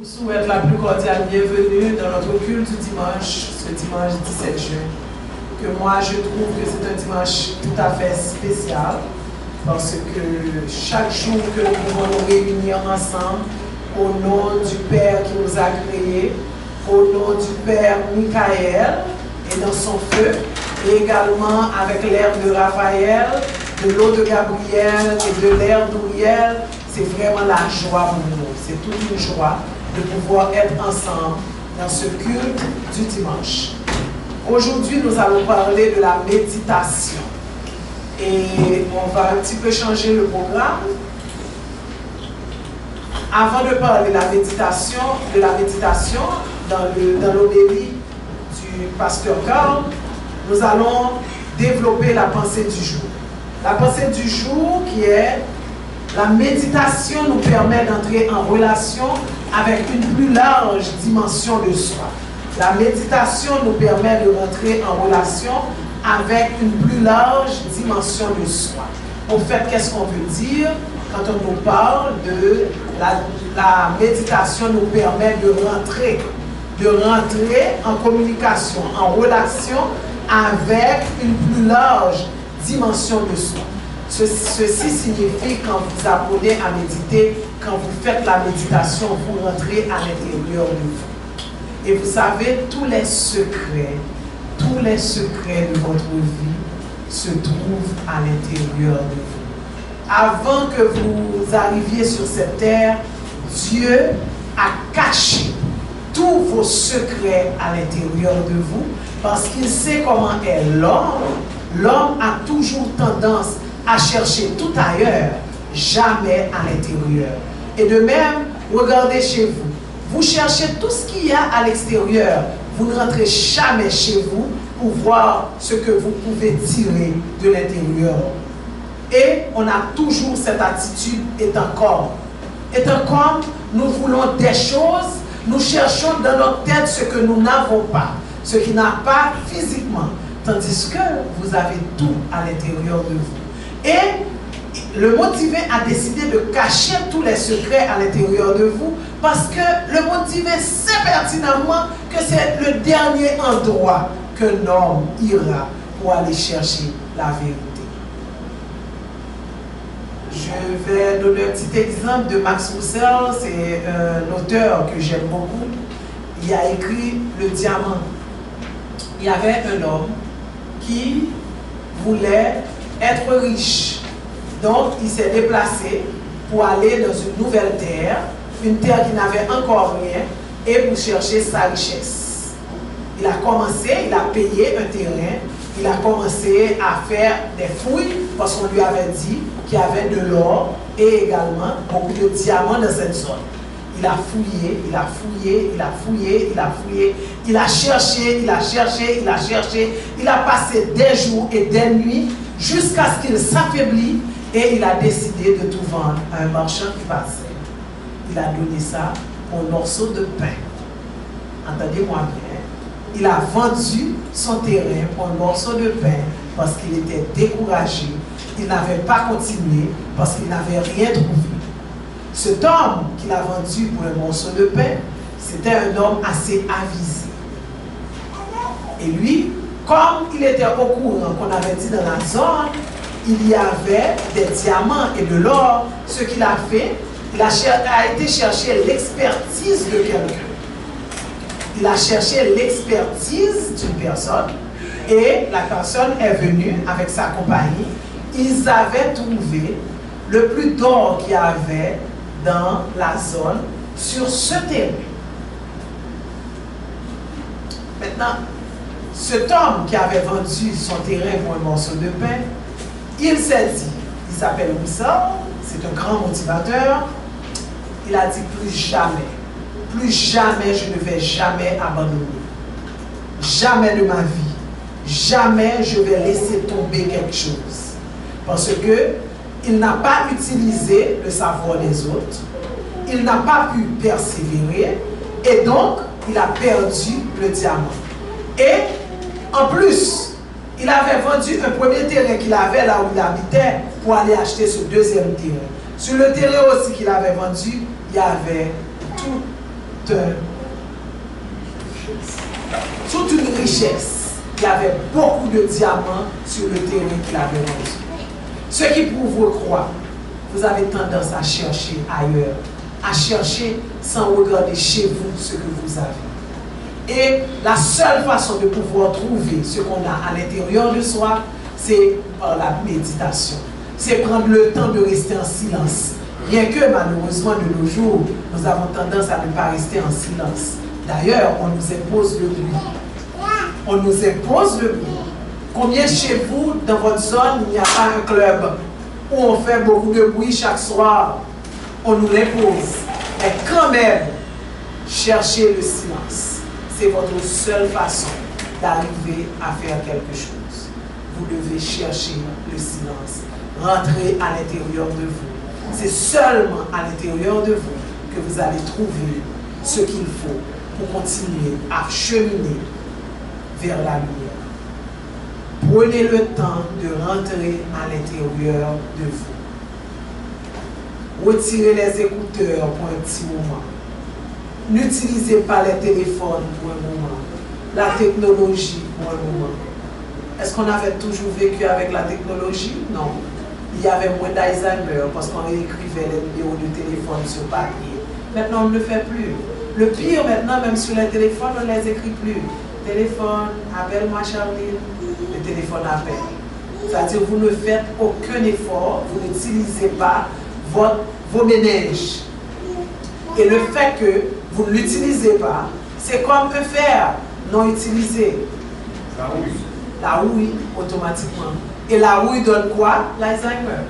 vous souhaite la plus cordiale bienvenue dans notre culte du dimanche, ce dimanche 17 juin. Que moi, je trouve que c'est un dimanche tout à fait spécial parce que chaque jour que nous pouvons nous réunir ensemble au nom du Père qui nous a créés, au nom du Père Michael et dans son feu, et également avec l'air de Raphaël, de l'eau de Gabriel et de l'air d'Uriel, c'est vraiment la joie pour nous. C'est toute une joie de pouvoir être ensemble dans ce culte du dimanche. Aujourd'hui, nous allons parler de la méditation. Et on va un petit peu changer le programme. Avant de parler de la méditation dans l'homélie du pasteur Carl, nous allons développer la pensée du jour. La pensée du jour qui est la méditation nous permet d'entrer en relation avec une plus large dimension de soi. La méditation nous permet de rentrer en relation avec une plus large dimension de soi. Au fait, qu'est-ce qu'on veut dire quand on nous parle de la méditation nous permet de rentrer en communication, en relation avec une plus large dimension de soi. Ceci signifie quand vous apprenez à méditer, quand vous faites la méditation, vous rentrez à l'intérieur de vous. Et vous savez, tous les secrets de votre vie se trouvent à l'intérieur de vous. Avant que vous arriviez sur cette terre, Dieu a caché tous vos secrets à l'intérieur de vous parce qu'il sait comment est l'homme. L'homme a toujours tendance à chercher tout ailleurs, jamais à l'intérieur. Et de même, regardez chez vous. Vous cherchez tout ce qu'il y a à l'extérieur. Vous ne rentrez jamais chez vous pour voir ce que vous pouvez tirer de l'intérieur. Et on a toujours cette attitude étant comme nous voulons des choses, nous cherchons dans notre tête ce que nous n'avons pas, ce qui n'a pas physiquement, tandis que vous avez tout à l'intérieur de vous. Et le motivé a décidé de cacher tous les secrets à l'intérieur de vous parce que le motivé sait pertinemment que c'est le dernier endroit que l'homme ira pour aller chercher la vérité. Je vais donner un petit exemple de Max Roussel, c'est un auteur que j'aime beaucoup. Il a écrit Le Diamant. Il y avait un homme qui voulait être riche. Donc, il s'est déplacé pour aller dans une nouvelle terre, une terre qui n'avait encore rien, et pour chercher sa richesse. Il a payé un terrain, il a commencé à faire des fouilles, parce qu'on lui avait dit qu'il y avait de l'or et également beaucoup de diamants dans cette zone. Il a fouillé, il a fouillé, il a fouillé, il a fouillé, il a cherché, il a cherché, il a cherché, il a passé des jours et des nuits jusqu'à ce qu'il s'affaiblit et il a décidé de tout vendre à un marchand qui passait. Il a donné ça pour un morceau de pain. Entendez-moi bien. Il a vendu son terrain pour un morceau de pain parce qu'il était découragé. Il n'avait pas continué parce qu'il n'avait rien trouvé. Cet homme qu'il a vendu pour un morceau de pain, c'était un homme assez avisé. Et lui, comme il était au courant qu'on avait dit dans la zone, il y avait des diamants et de l'or. Ce qu'il a fait, il a été chercher l'expertise de quelqu'un. Il a cherché l'expertise d'une personne et la personne est venue avec sa compagnie. Ils avaient trouvé le plus d'or qu'il y avait dans la zone sur ce terrain. Maintenant, cet homme qui avait vendu son terrain pour un morceau de pain, il s'est dit, il s'appelle Roussel, c'est un grand motivateur, il a dit plus jamais je ne vais jamais abandonner. Jamais de ma vie, jamais je vais laisser tomber quelque chose. Parce que il n'a pas utilisé le savoir des autres, il n'a pas pu persévérer et donc il a perdu le diamant. Et en plus, il avait vendu un premier terrain qu'il avait là où il habitait pour aller acheter ce deuxième terrain. Sur le terrain aussi qu'il avait vendu, il y avait tout toute une richesse. Il y avait beaucoup de diamants sur le terrain qu'il avait reçu. Ce qui prouve vos croix, vous avez tendance à chercher ailleurs, à chercher sans regarder chez vous ce que vous avez. Et la seule façon de pouvoir trouver ce qu'on a à l'intérieur de soi, c'est par la méditation. C'est prendre le temps de rester en silence. Bien que malheureusement de nos jours, nous avons tendance à ne pas rester en silence. D'ailleurs, on nous impose le bruit. On nous impose le bruit. Combien chez vous, dans votre zone, il n'y a pas un club où on fait beaucoup de bruit chaque soir? On nous l'impose. Mais quand même, cherchez le silence. C'est votre seule façon d'arriver à faire quelque chose. Vous devez chercher le silence. Rentrez à l'intérieur de vous. C'est seulement à l'intérieur de vous que vous allez trouver ce qu'il faut pour continuer à cheminer vers la lumière. Prenez le temps de rentrer à l'intérieur de vous. Retirez les écouteurs pour un petit moment. N'utilisez pas les téléphones pour un moment. La technologie pour un moment. Est-ce qu'on avait toujours vécu avec la technologie? Non. Il y avait moins d'Alzheimer parce qu'on écrivait les numéros de téléphone sur papier. Maintenant, on ne le fait plus. Le pire maintenant, même sur les téléphones, on ne les écrit plus. Téléphone, appelle-moi Charline, le téléphone appelle. C'est-à-dire vous ne faites aucun effort, vous n'utilisez pas vos ménages. Et le fait que vous ne l'utilisez pas, c'est comme un fer non utilisé. La houille, automatiquement. Et la houille donne quoi? L'Alzheimer.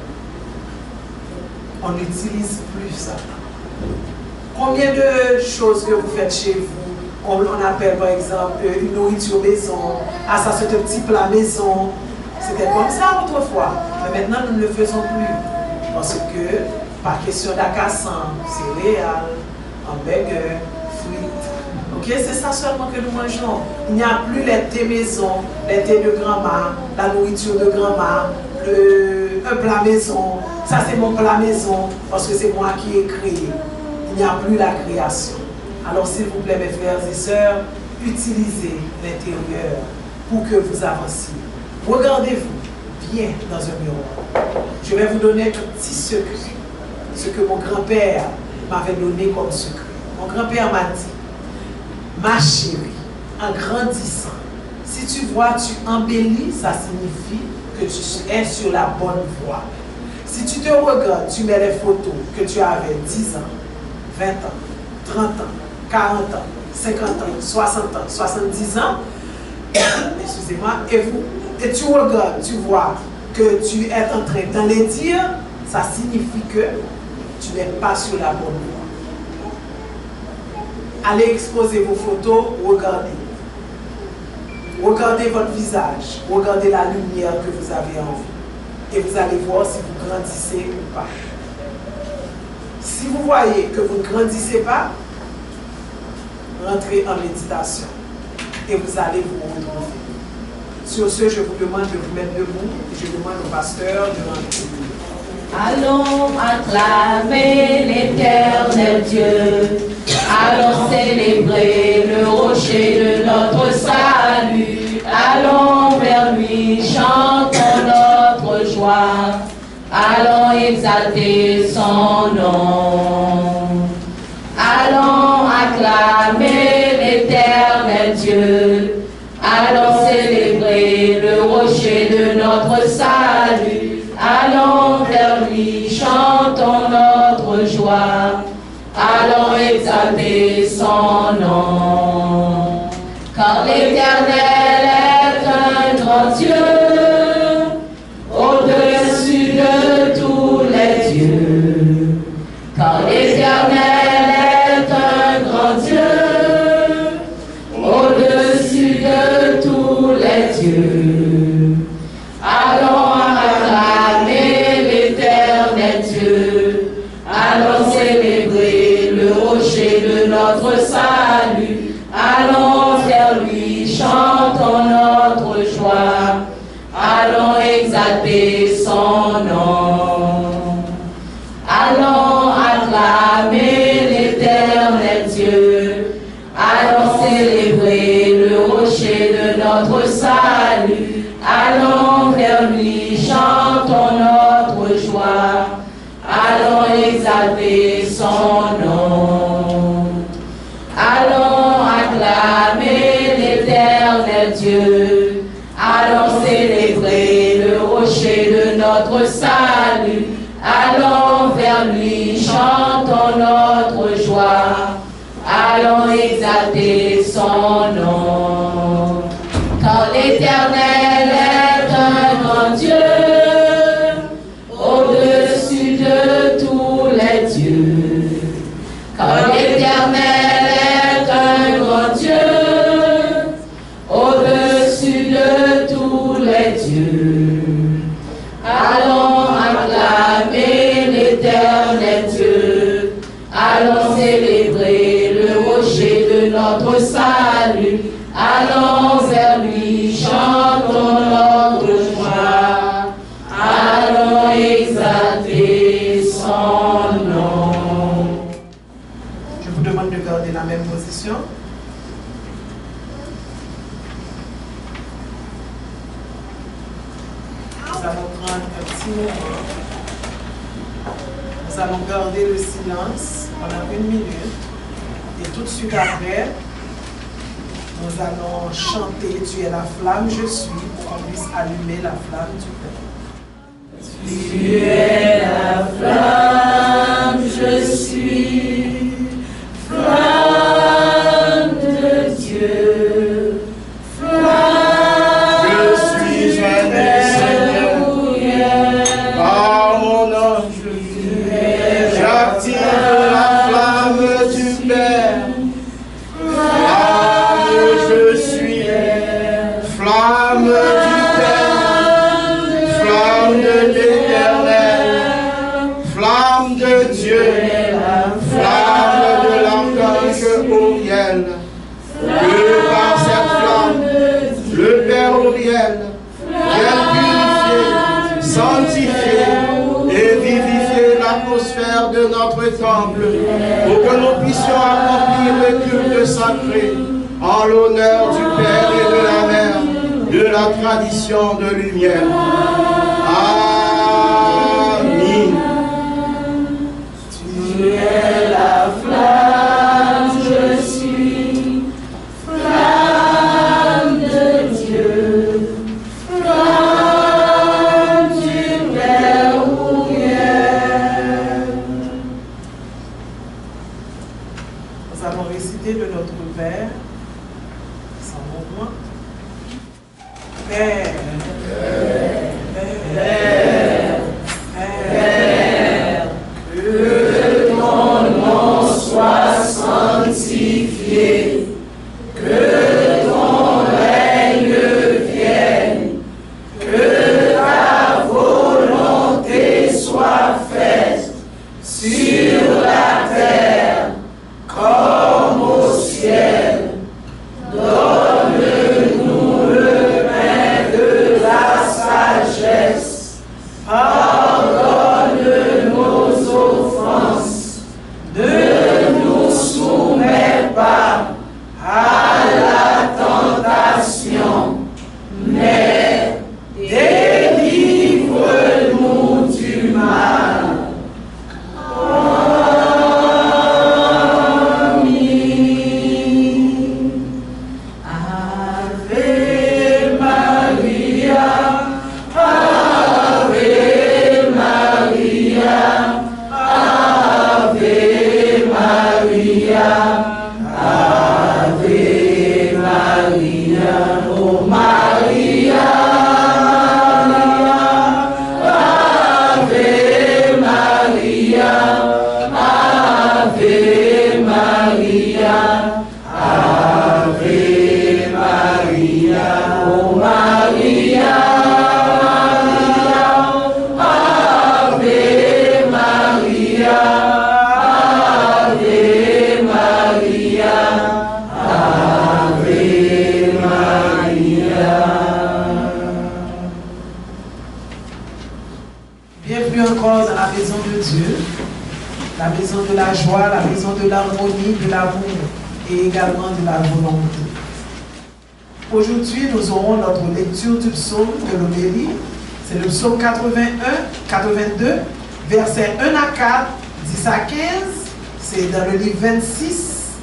On n'utilise plus ça. Combien de choses que vous faites chez vous? On appelle par exemple une nourriture maison. Ah, ça c'est un petit plat maison. C'était comme ça autrefois. Mais maintenant nous ne le faisons plus. Parce que, par question d'accassant, céréales, hamburger, frites. Ok, c'est ça seulement que nous mangeons. Il n'y a plus les thés maison, les thés de grand-mère, la nourriture de grand-mère, un plat maison. Ça c'est mon plat maison parce que c'est moi qui ai créé. Il n'y a plus la création. Alors s'il vous plaît mes frères et sœurs, utilisez l'intérieur pour que vous avanciez. Regardez-vous bien dans un miroir. Je vais vous donner un petit secret. Ce que mon grand-père m'avait donné comme secret. Mon grand-père m'a dit, ma chérie, en grandissant, si tu vois, tu embellis, ça signifie que tu es sur la bonne voie. Si tu te regardes, tu mets les photos que tu avais 10 ans, 20 ans, 30 ans, 40 ans, 50 ans, 60 ans, 70 ans, excusez-moi, et tu regardes, tu vois que tu es en train d'en les dire, ça signifie que tu n'es pas sur la bonne voie. Allez exposer vos photos, regardez. Regardez votre visage, regardez la lumière que vous avez en vous. Et vous allez voir si vous grandissez ou pas. Si vous voyez que vous ne grandissez pas, rentrez en méditation. Et vous allez vous retrouver. Sur ce, je vous demande de vous mettre debout. Et je demande au pasteur de rentrer. Allons acclamer l'Éternel Dieu. Allons célébrer le rocher de notre salut. Allons vers lui, chantons notre joie. Allons exalter son nom. Allons acclamer l'Éternel Dieu. Allons célébrer le rocher de notre salut. Allons vers lui, chantons notre joie. Allons exalter son nom. Car l'Éternel est un grand Dieu, au-dessus de tous les dieux. Car l'Éternel est un grand Dieu, au-dessus de tous les dieux. Allons acclamer l'Éternel Dieu. Allons célébrer le rocher de notre salut. Allons vers lui chanter. notre salut. Allons vers lui, chantons notre joie. Allons exalter son nom. Allons acclamer l'Éternel Dieu. Allons célébrer le rocher de notre salut. Allons vers lui, chantons notre joie. Allons exalter son nom. Car l'Éternel est un grand Dieu, au-dessus de tous les dieux. Car l'Éternel est un grand Dieu, au-dessus de tous les dieux. Allons acclamer l'Éternel Dieu. Allons célébrer le rocher de notre salut. Allons vers lui, chantons notre joie. Allons exalter son nom. Je vous demande de garder la même position. Nous allons prendre un petit moment. Nous allons garder le silence pendant 1 minute. Et tout de suite après, nous allons chanter « Tu es la flamme, je suis » pour qu'on puisse allumer la flamme du Père. Tu es la flamme, je suis, flamme de Dieu, flamme. Je suis un Seigneur, par mon ange, j'attire la flamme du Père. Flamme, je suis, flamme du Père, flamme de l'Éternel, flamme de Dieu, flamme de l'archange Uriel. Que par cette flamme, le Père Uriel vienne purifier, sanctifier et vivifier l'atmosphère de notre temple pour que nous puissions accomplir le culte sacré en l'honneur du Père et de la Mère, de la tradition de lumière. Amen. Tu es la flamme, je suis, flamme de Dieu, flamme du Père Uriel. Nous allons réciter le Notre Père, sans mouvement. Père, Père, que ton nom soit sanctifié, que ton règne vienne, que ta volonté soit faite sur la terre comme au ciel. Donne-nous le pain de la sagesse. Pardonne nos offenses. Ne nous soumets pas à la tentation, mais délivre-nous du mal. Bienvenue encore dans la maison de Dieu, la maison de la joie, la maison de l'harmonie, de l'amour et également de la volonté. Aujourd'hui, nous aurons notre lecture du psaume de l'homélie. C'est le psaume 82, versets 1 à 4, 10 à 15. C'est dans le livre 26.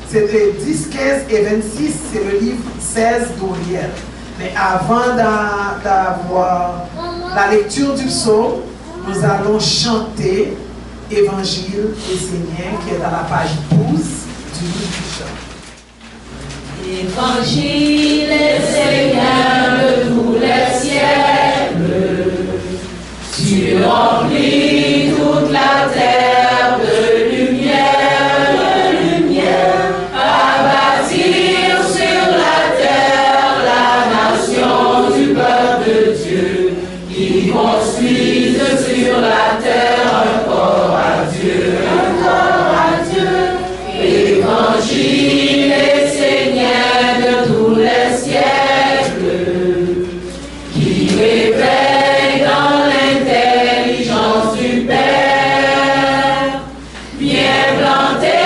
C'était 10, 15 et 26, c'est le livre 16 d'Uriel. Mais avant d'avoir la lecture du psaume, nous allons chanter Évangile et Seigneur, qui est à la page 12 du livre du chant. Évangile et Seigneur de tous les siècles, tu remplis toute la terre de lumière, à bâtir sur la terre la nation du peuple de Dieu, qui construisent sur la terre un corps à Dieu, Évangile et Seigneur de tous les siècles, qui réveille dans l'intelligence du Père, bien planté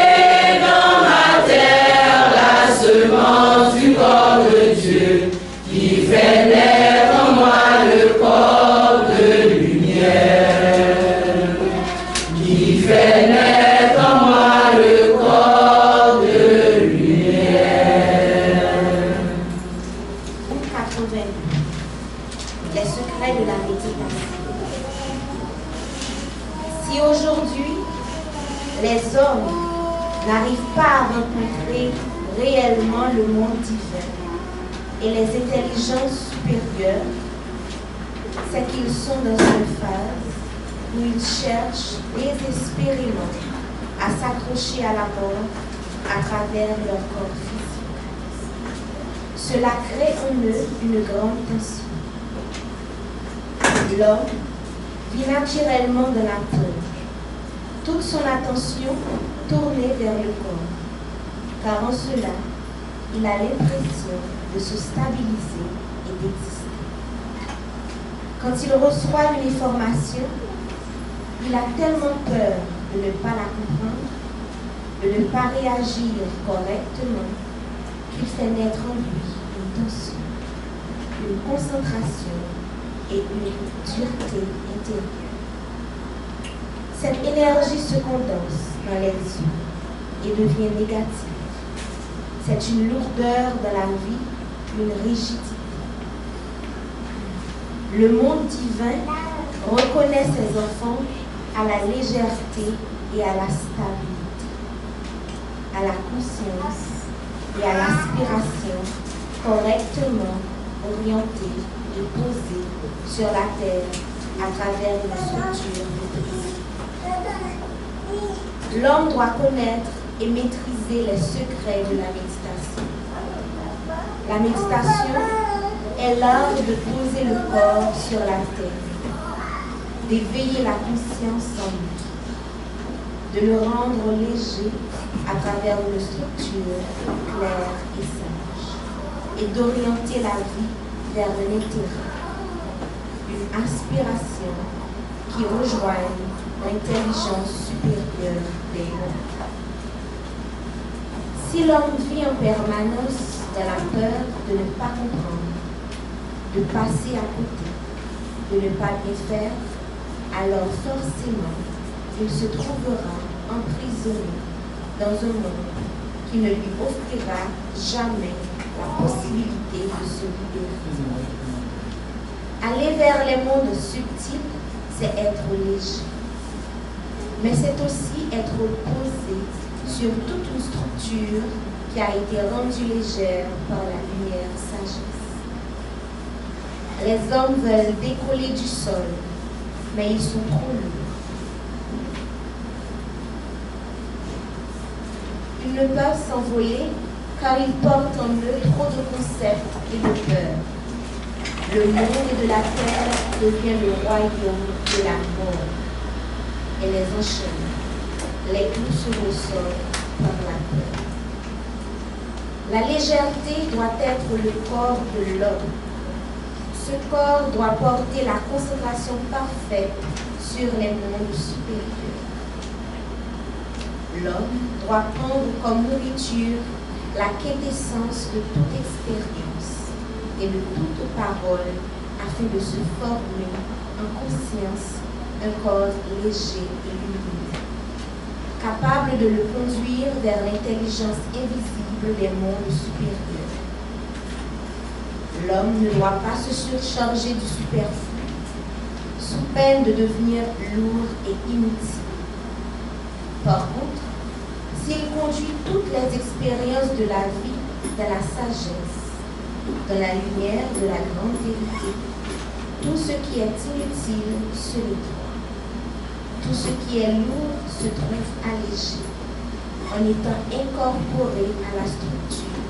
dans ma terre la semence du corps de Dieu, qui fait naître en moi le corps de lumière, qui fait naître en moi le corps de lumière. 82. Les secrets de la méditation. Si aujourd'hui, les hommes n'arrivent pas à rencontrer réellement le monde divin et les intelligences supérieures, c'est qu'ils sont dans une phase où ils cherchent désespérément à s'accrocher à la mort à travers leur corps physique. Cela crée en eux une grande tension. L'homme vit naturellement dans la peur, toute son attention tournée vers le corps, car en cela, il a l'impression de se stabiliser et d'exister. Quand il reçoit une information, il a tellement peur de ne pas la comprendre, de ne pas réagir correctement, qu'il fait naître en lui une tension, une concentration et une dureté intérieure. Cette énergie se condense dans les yeux et devient négative. C'est une lourdeur dans la vie, une rigidité. Le monde divin reconnaît ses enfants à la légèreté et à la stabilité, à la conscience et à l'aspiration correctement orientée et posée sur la terre à travers une structure maîtrisée. L'homme doit connaître et maîtriser les secrets de la méditation. La méditation est l'art de poser le corps sur la terre, d'éveiller la conscience en lui, de le rendre léger à travers une structure claire et sage, et d'orienter la vie vers un intérêt, une aspiration qui rejoigne l'intelligence supérieure des mondes. Si l'homme vit en permanence dans la peur de ne pas comprendre, de passer à côté, de ne pas bien faire, alors forcément, il se trouvera emprisonné dans un monde qui ne lui offrira jamais la possibilité de se libérer. Aller vers les mondes subtils, c'est être léger. Mais c'est aussi être posé sur toute une structure qui a été rendue légère par la lumière sagesse. Les hommes veulent décoller du sol, mais ils sont trop lourds. Ils ne peuvent s'envoler car ils portent en eux trop de concepts et de peurs. Le monde de la terre devient le royaume de la mort et les enchaîne, les clous sur le sol par la peur. La légèreté doit être le corps de l'homme. Ce corps doit porter la concentration parfaite sur les mondes supérieurs. L'homme doit prendre comme nourriture la quintessence de toute expérience et de toute parole afin de se former en conscience un corps léger et lumineux, capable de le conduire vers l'intelligence invisible des mondes supérieurs. L'homme ne doit pas se surcharger du superflu, sous peine de devenir lourd et inutile. Par contre, s'il conduit toutes les expériences de la vie dans la sagesse, dans la lumière de la grande vérité, tout ce qui est inutile se nettoie. Tout ce qui est lourd se trouve allégé, en étant incorporé à la structure.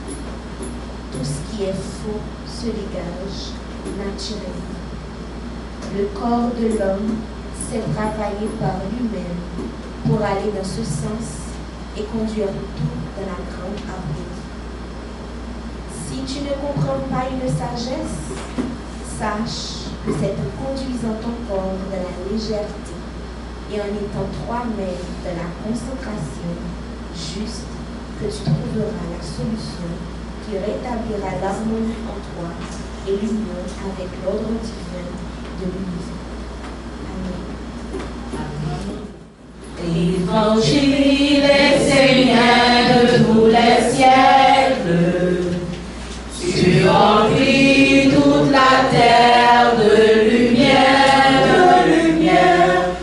Tout ce qui est faux se dégage naturellement. Le corps de l'homme s'est travaillé par lui-même pour aller dans ce sens et conduire tout dans la grande harmonie. Si tu ne comprends pas une sagesse, sache que c'est en conduisant ton corps dans la légèreté et en étant toi-même dans la concentration juste que tu trouveras la solution qui rétablira l'harmonie en toi et l'union avec l'ordre divin de l'univers. Amen. L'évangile est Seigneur de tous les siècles. Tu remplis toute la terre de lumière,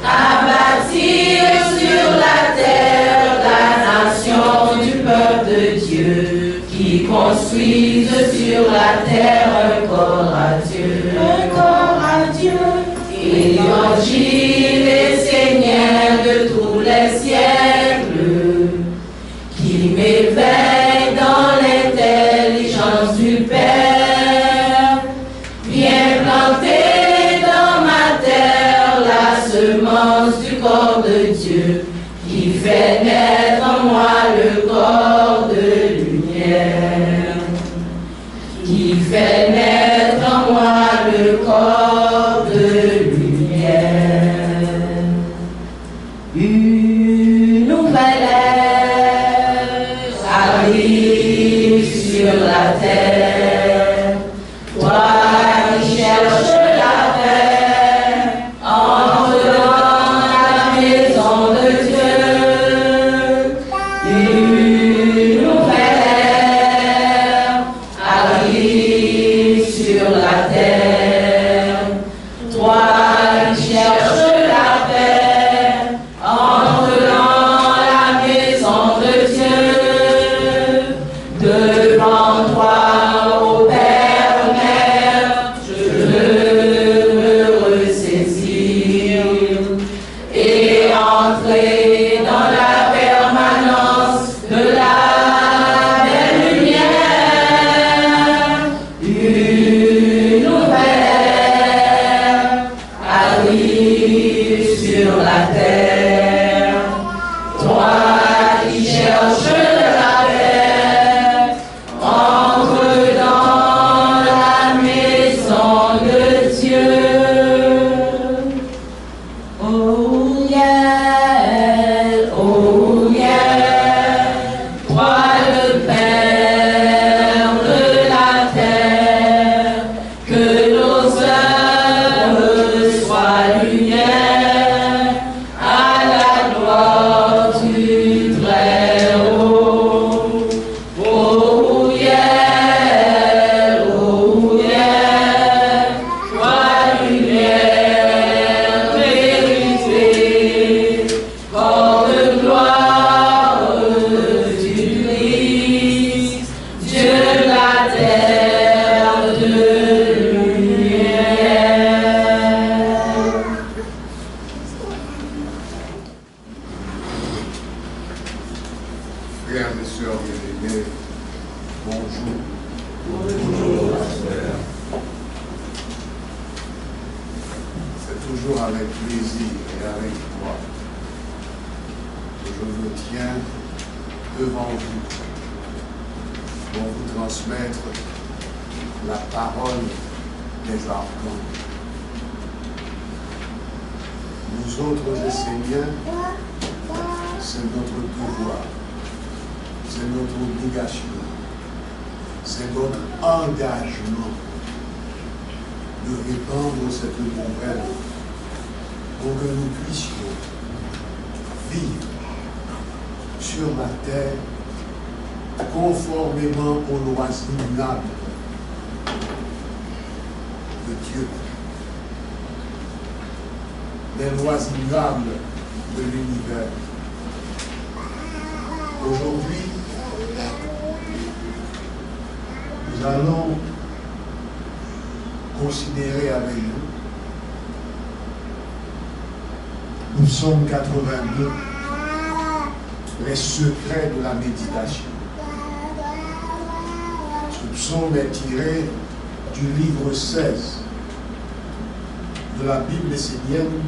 à bâtir sur la terre la nation du peuple de Dieu, qui construisent sur la terre un corps à Dieu. L'évangile est Seigneur de tous les siècles, qui m'éveille dans l'intelligence du Père, vient planter dans ma terre la semence du corps de Dieu, qui fait naître en moi le corps de lumière, qui fait naître en moi le corps de lumière. Une nouvelle ère arrive sur la terre, toi qui cherches la paix, entre dans la maison de Dieu. Une nouvelle ère arrive sur la terre, toi qui cherches la paix, entre dans la maison de Dieu. Devant toi, ô Père, Mère, je veux me ressaisir et entrer dans la permanence de la belle lumière. Une nouvelle ère arrive sur la terre, toi qui cherches la paix, entre dans la maison de Dieu. Oh yeah, toi le Père de la terre, que nos œuvres soient lumière à la gloire du Très-Haut. Oh yeah, toi lumière méritée, corps de gloire du Christ, Dieu de la terre de lumière. Frères et sœurs bien-aimés, bonjour. C'est toujours avec plaisir et avec joie que je me tiens devant vous pour vous transmettre la parole des archanges. Nous autres, les Seigneurs, c'est notre devoir, c'est notre obligation c'est notre engagement de répandre cette nouvelle pour que nous puissions vivre sur la terre conformément aux lois immuables de Dieu, les lois immuables de l'univers. Aujourd'hui, nous allons considérer avec nous Psaume 82, les secrets de la méditation. Ce psaume est tiré du livre 16 de la Bible essénienne,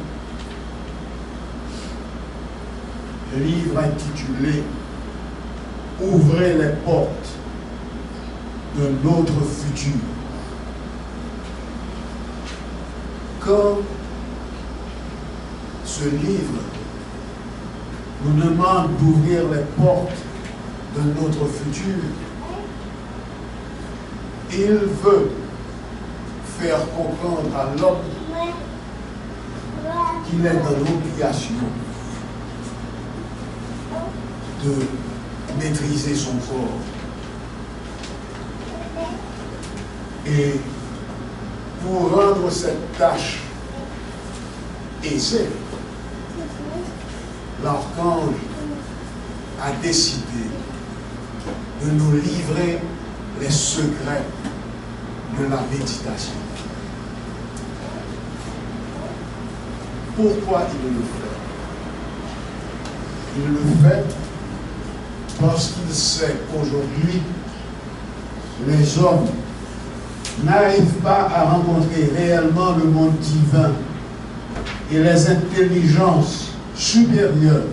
le livre intitulé « Ouvrez les portes de notre futur ». Quand ce livre nous demande d'ouvrir les portes de notre futur, il veut faire comprendre à l'homme qu'il est dans l'obligation de maîtriser son corps. Et pour rendre cette tâche aisée, l'archange a décidé de nous livrer les secrets de la méditation. Pourquoi il le fait? Il le fait parce qu'il sait qu'aujourd'hui, les hommes n'arrivent pas à rencontrer réellement le monde divin et les intelligences supérieures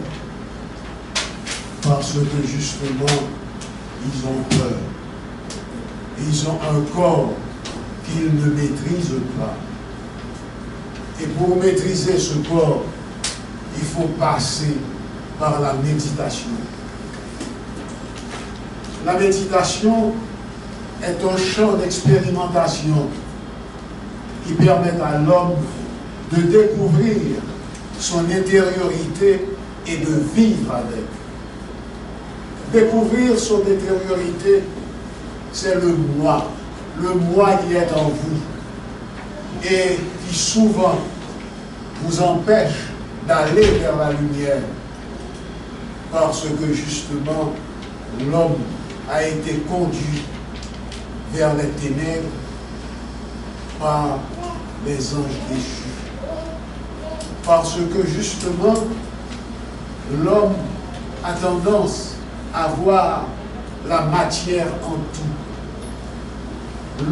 parce que justement, ils ont peur. Ils ont un corps qu'ils ne maîtrisent pas. Et pour maîtriser ce corps, il faut passer par la méditation. La méditation est un champ d'expérimentation qui permet à l'homme de découvrir son intériorité et de vivre avec. Découvrir son intériorité, c'est le moi qui est en vous et qui souvent vous empêche d'aller vers la lumière parce que justement l'homme a été conduit vers les ténèbres par les anges déchus. Parce que justement, l'homme a tendance à voir la matière en tout.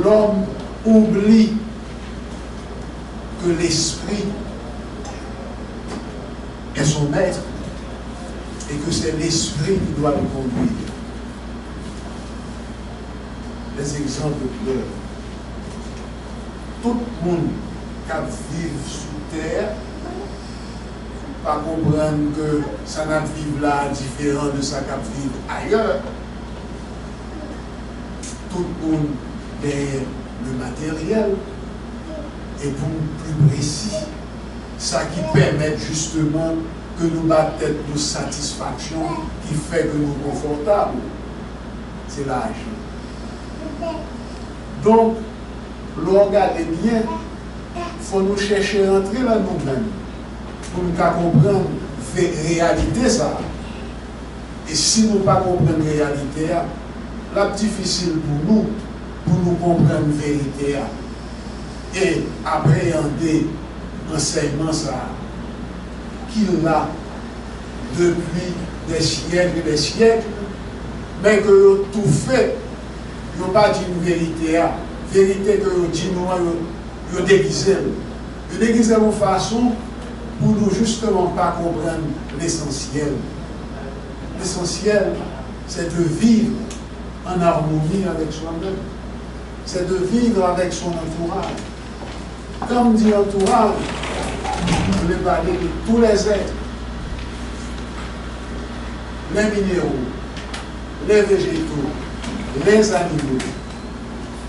L'homme oublie que l'esprit est son maître et que c'est l'esprit qui doit le conduire. Les exemples pleurent. Tout le monde qui vit sous terre pas comprendre que ça n'a vivre là différent de ça qui vivre ailleurs. Tout le monde derrière le matériel et pour plus précis, ça qui permet justement que nous battons nos satisfactions qui fait que nous sommes confortables. C'est l'argent. Donc, l'on regarde bien, il faut nous chercher à entrer là nous-mêmes pour nous comprendre la réalité ça. Et si nous ne pas comprendre la réalité, c'est difficile pour nous comprendre la vérité et appréhender l'enseignement ça qu'il a depuis des siècles et des siècles, mais que tout fait, ils n'ont pas dit une vérité, vérité que ils disent nous, ils déguisent. Ils déguisent de façon pour nous justement pas comprendre l'essentiel. L'essentiel, c'est de vivre en harmonie avec soi-même. C'est de vivre avec son entourage. Comme dit l'entourage, je voulais parler de tous les êtres, les minéraux, les végétaux, les animaux,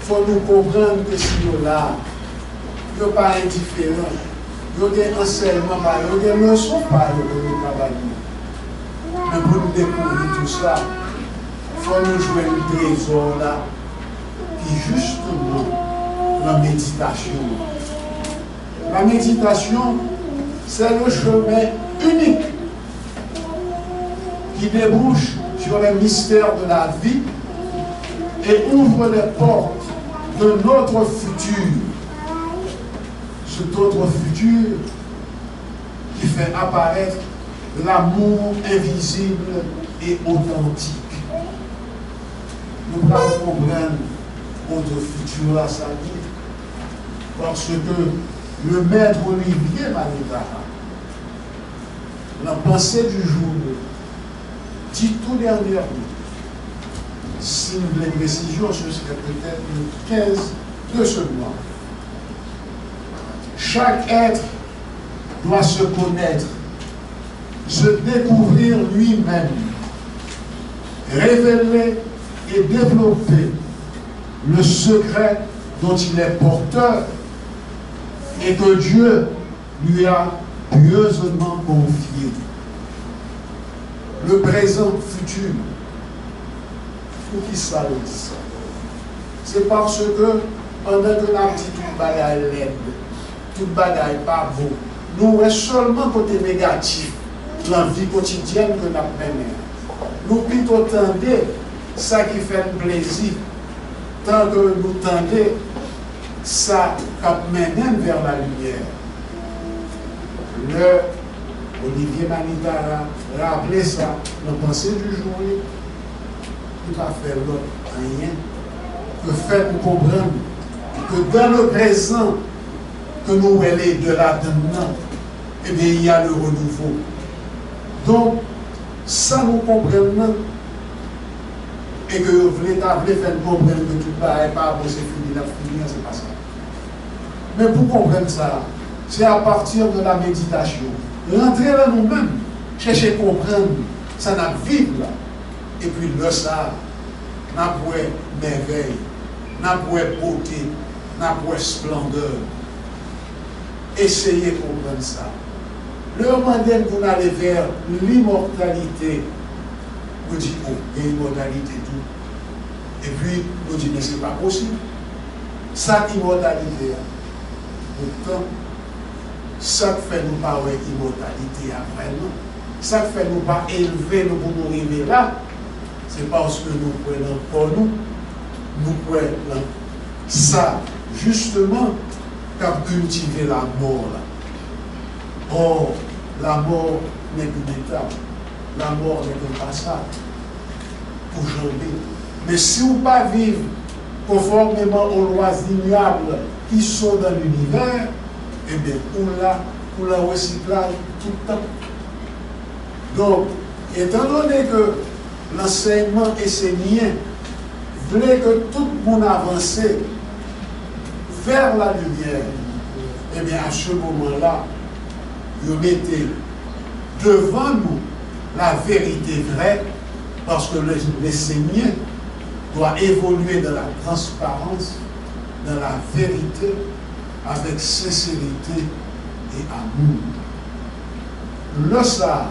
faut nous comprendre que si nous là, nous ne sommes pas indifférents. Nous avons un enseignement, nous avons une leçon par le travail. Mais pour nous découvrir tout ça, il faut nous jouer un trésor là, qui est justement la méditation. La méditation, c'est le chemin unique qui débouche sur les mystères de la vie et ouvre les portes de notre futur. Cet autre futur qui fait apparaître l'amour invisible et authentique. Nous pouvons comprendre notre futur là, ça dit, parce que le maître Olivier Manitara, la pensée du jour, dit tout dernièrement, si nous voulons une décision, ce serait peut-être le 15 de ce mois. Chaque être doit se connaître, se découvrir lui-même, révéler et développer le secret dont il est porteur et que Dieu lui a pieusement confié. Le présent futur, pour qui ça le dit? C'est parce que pendant que la petite bagaille l'aide, toute bagaille pas beau, nous restons seulement côté négatif, la vie quotidienne que nous menons. Nous plutôt tendez ça qui fait plaisir, tant que nous tendez ça qui mène vers la lumière. Le Olivier Manitara rappelait ça dans la pensée du jour. Il va faire l'autre rien que faire nous comprendre que dans le présent que nous allons de là dedans, eh bien il y a le renouveau. Donc, ça nous comprendre et que vous voulez faire comprendre que tout n'est pas bon, c'est fini, c'est pas ça. Mais pour comprendre ça, c'est à partir de la méditation. Rentrer dans nous-mêmes, chercher à comprendre, ça n'a vivre là. Et puis le ça, n'a pas merveille, n'a pas beauté, n'a pas splendeur. Essayez de comprendre ça. Le moment où vous allez vers l'immortalité, vous dites, oh, il y a l'immortalité tout. Et puis, vous dites, mais ce n'est pas possible. Ça, immortalité, pourtant, ça fait nous pas immortalité après nous. Ça fait nous pas élever nous pour nous arriver là. C'est parce que nous prenons pour nous prenons ça, justement, qu'a cultivé la mort là. Or, la mort n'est qu'une étape. La mort n'est qu'un passage pour jamber. Mais si vous ne pas vivre conformément aux lois ignobles qui sont dans l'univers, eh bien, pour la recyclage tout le temps. Donc, étant donné que l'enseignement essénien voulait que tout le monde avance vers la lumière, eh bien, à ce moment-là, vous mettez devant nous la vérité vraie, parce que l'essénien doit évoluer dans la transparence, dans la vérité, avec sincérité et amour. Le ça,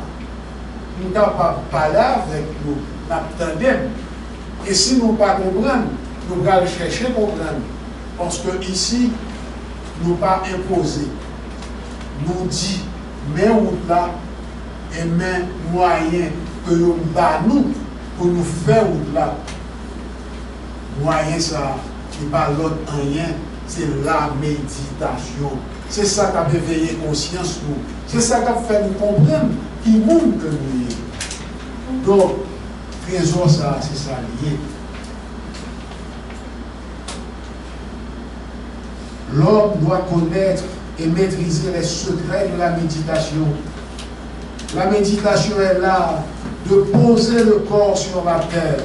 nous ne pouvons pas parler avec nous, nous. Et si nous ne pas comprendre, nous allons chercher à comprendre. Parce que ici, nous ne pas imposer. Nous dit, mais où là, et mais moyen que nous nous pour nous faire où là. Moyen ça, qui n'est pas l'autre rien, c'est la méditation. C'est ça qui a réveillé conscience nous. C'est ça qui a fait nous comprendre qui monde que nous sommes. Donc, trésor ça, c'est ça lié. L'homme doit connaître et maîtriser les secrets de la méditation. La méditation est là de poser le corps sur la terre,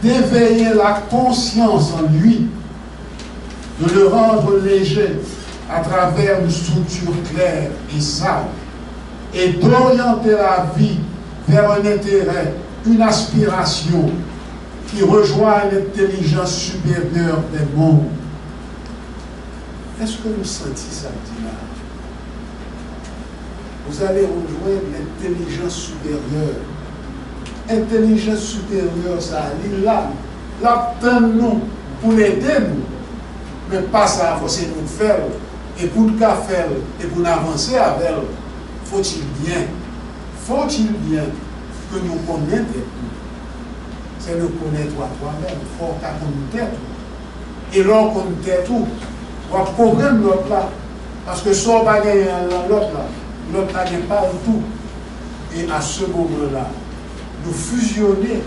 d'éveiller la conscience en lui, de le rendre léger à travers une structure claire et sage, et d'orienter la vie vers un intérêt, une aspiration qui rejoignent l'intelligence supérieure des mondes. Est-ce que vous sentez ça dit là? Vous allez rejoindre l'intelligence supérieure. Intelligence supérieure, ça, elle est là. L'attend nous pour l'aider nous. Mais pas ça, c'est nous faire. Et pour le faire, et pour avancer avec elle, faut-il bien que nous connaissions tout. C'est nous connaître toi-même. Il faut qu'on nous tête. Et lorsqu'on nous tête tout, on va comprendre l'autre là. Parce que si on va gagner l'autre là, l'autre là n'est pas tout. Et à ce moment-là, nous fusionner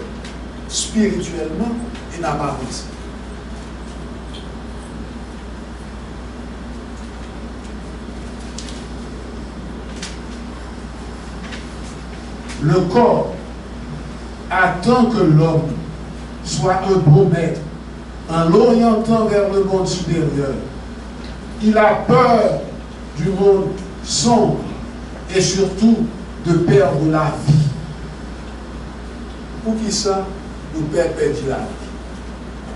spirituellement et nous avancer. Le corps attend que l'homme soit un beau maître en l'orientant vers le monde supérieur. Il a peur du monde sombre et surtout de perdre la vie. Pour qui ça, nous perdons la vie.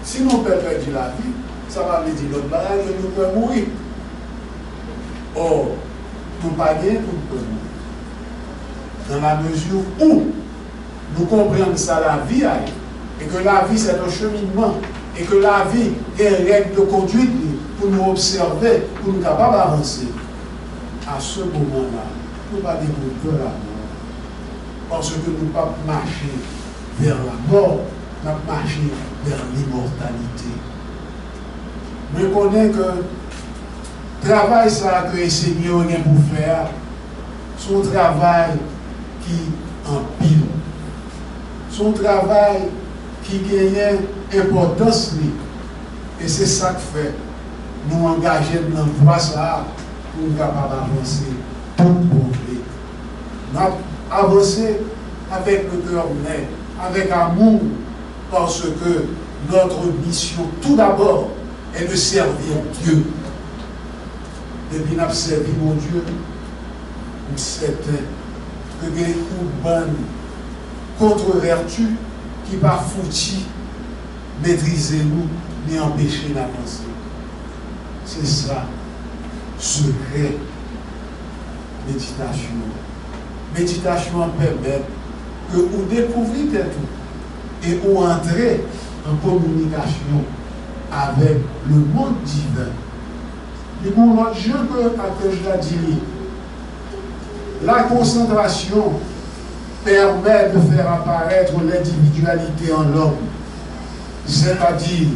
Si nous perdons la vie, ça va nous dire l'autre barrage que nous pouvons mourir. Or, nous ne pas bien pour nous mourir. Dans la mesure où nous comprenons ça, la vie a, et que la vie c'est un cheminement, et que la vie est une règle de conduite pour nous observer, pour nous capables d'avancer. À ce moment-là, nous ne pas développer la mort. Parce que nous ne pas marcher vers la mort, nous marcher vers l'immortalité. Mais on connaît que le travail ça que le Seigneur a pour faire, son travail qui empile, son travail qui gagne importance, et c'est ça que fait nous engager dans le voie ça pour nous capables d'avancer tout complet. Nous avancer avec le cœur net, avec amour, parce que notre mission, tout d'abord, est de servir Dieu. Depuis nous avons servi mon Dieu, nous sommes que il y a une bonne contre-vertu qui ne pas foutu maîtriser nous ni empêcher d'avancer. C'est ça, secret, méditation. Méditation permet que vous découvrez tout et vous entrez en communication avec le monde divin. Et pour l'autre jeu que je l'ai dit, la concentration permet de faire apparaître l'individualité en l'homme, c'est-à-dire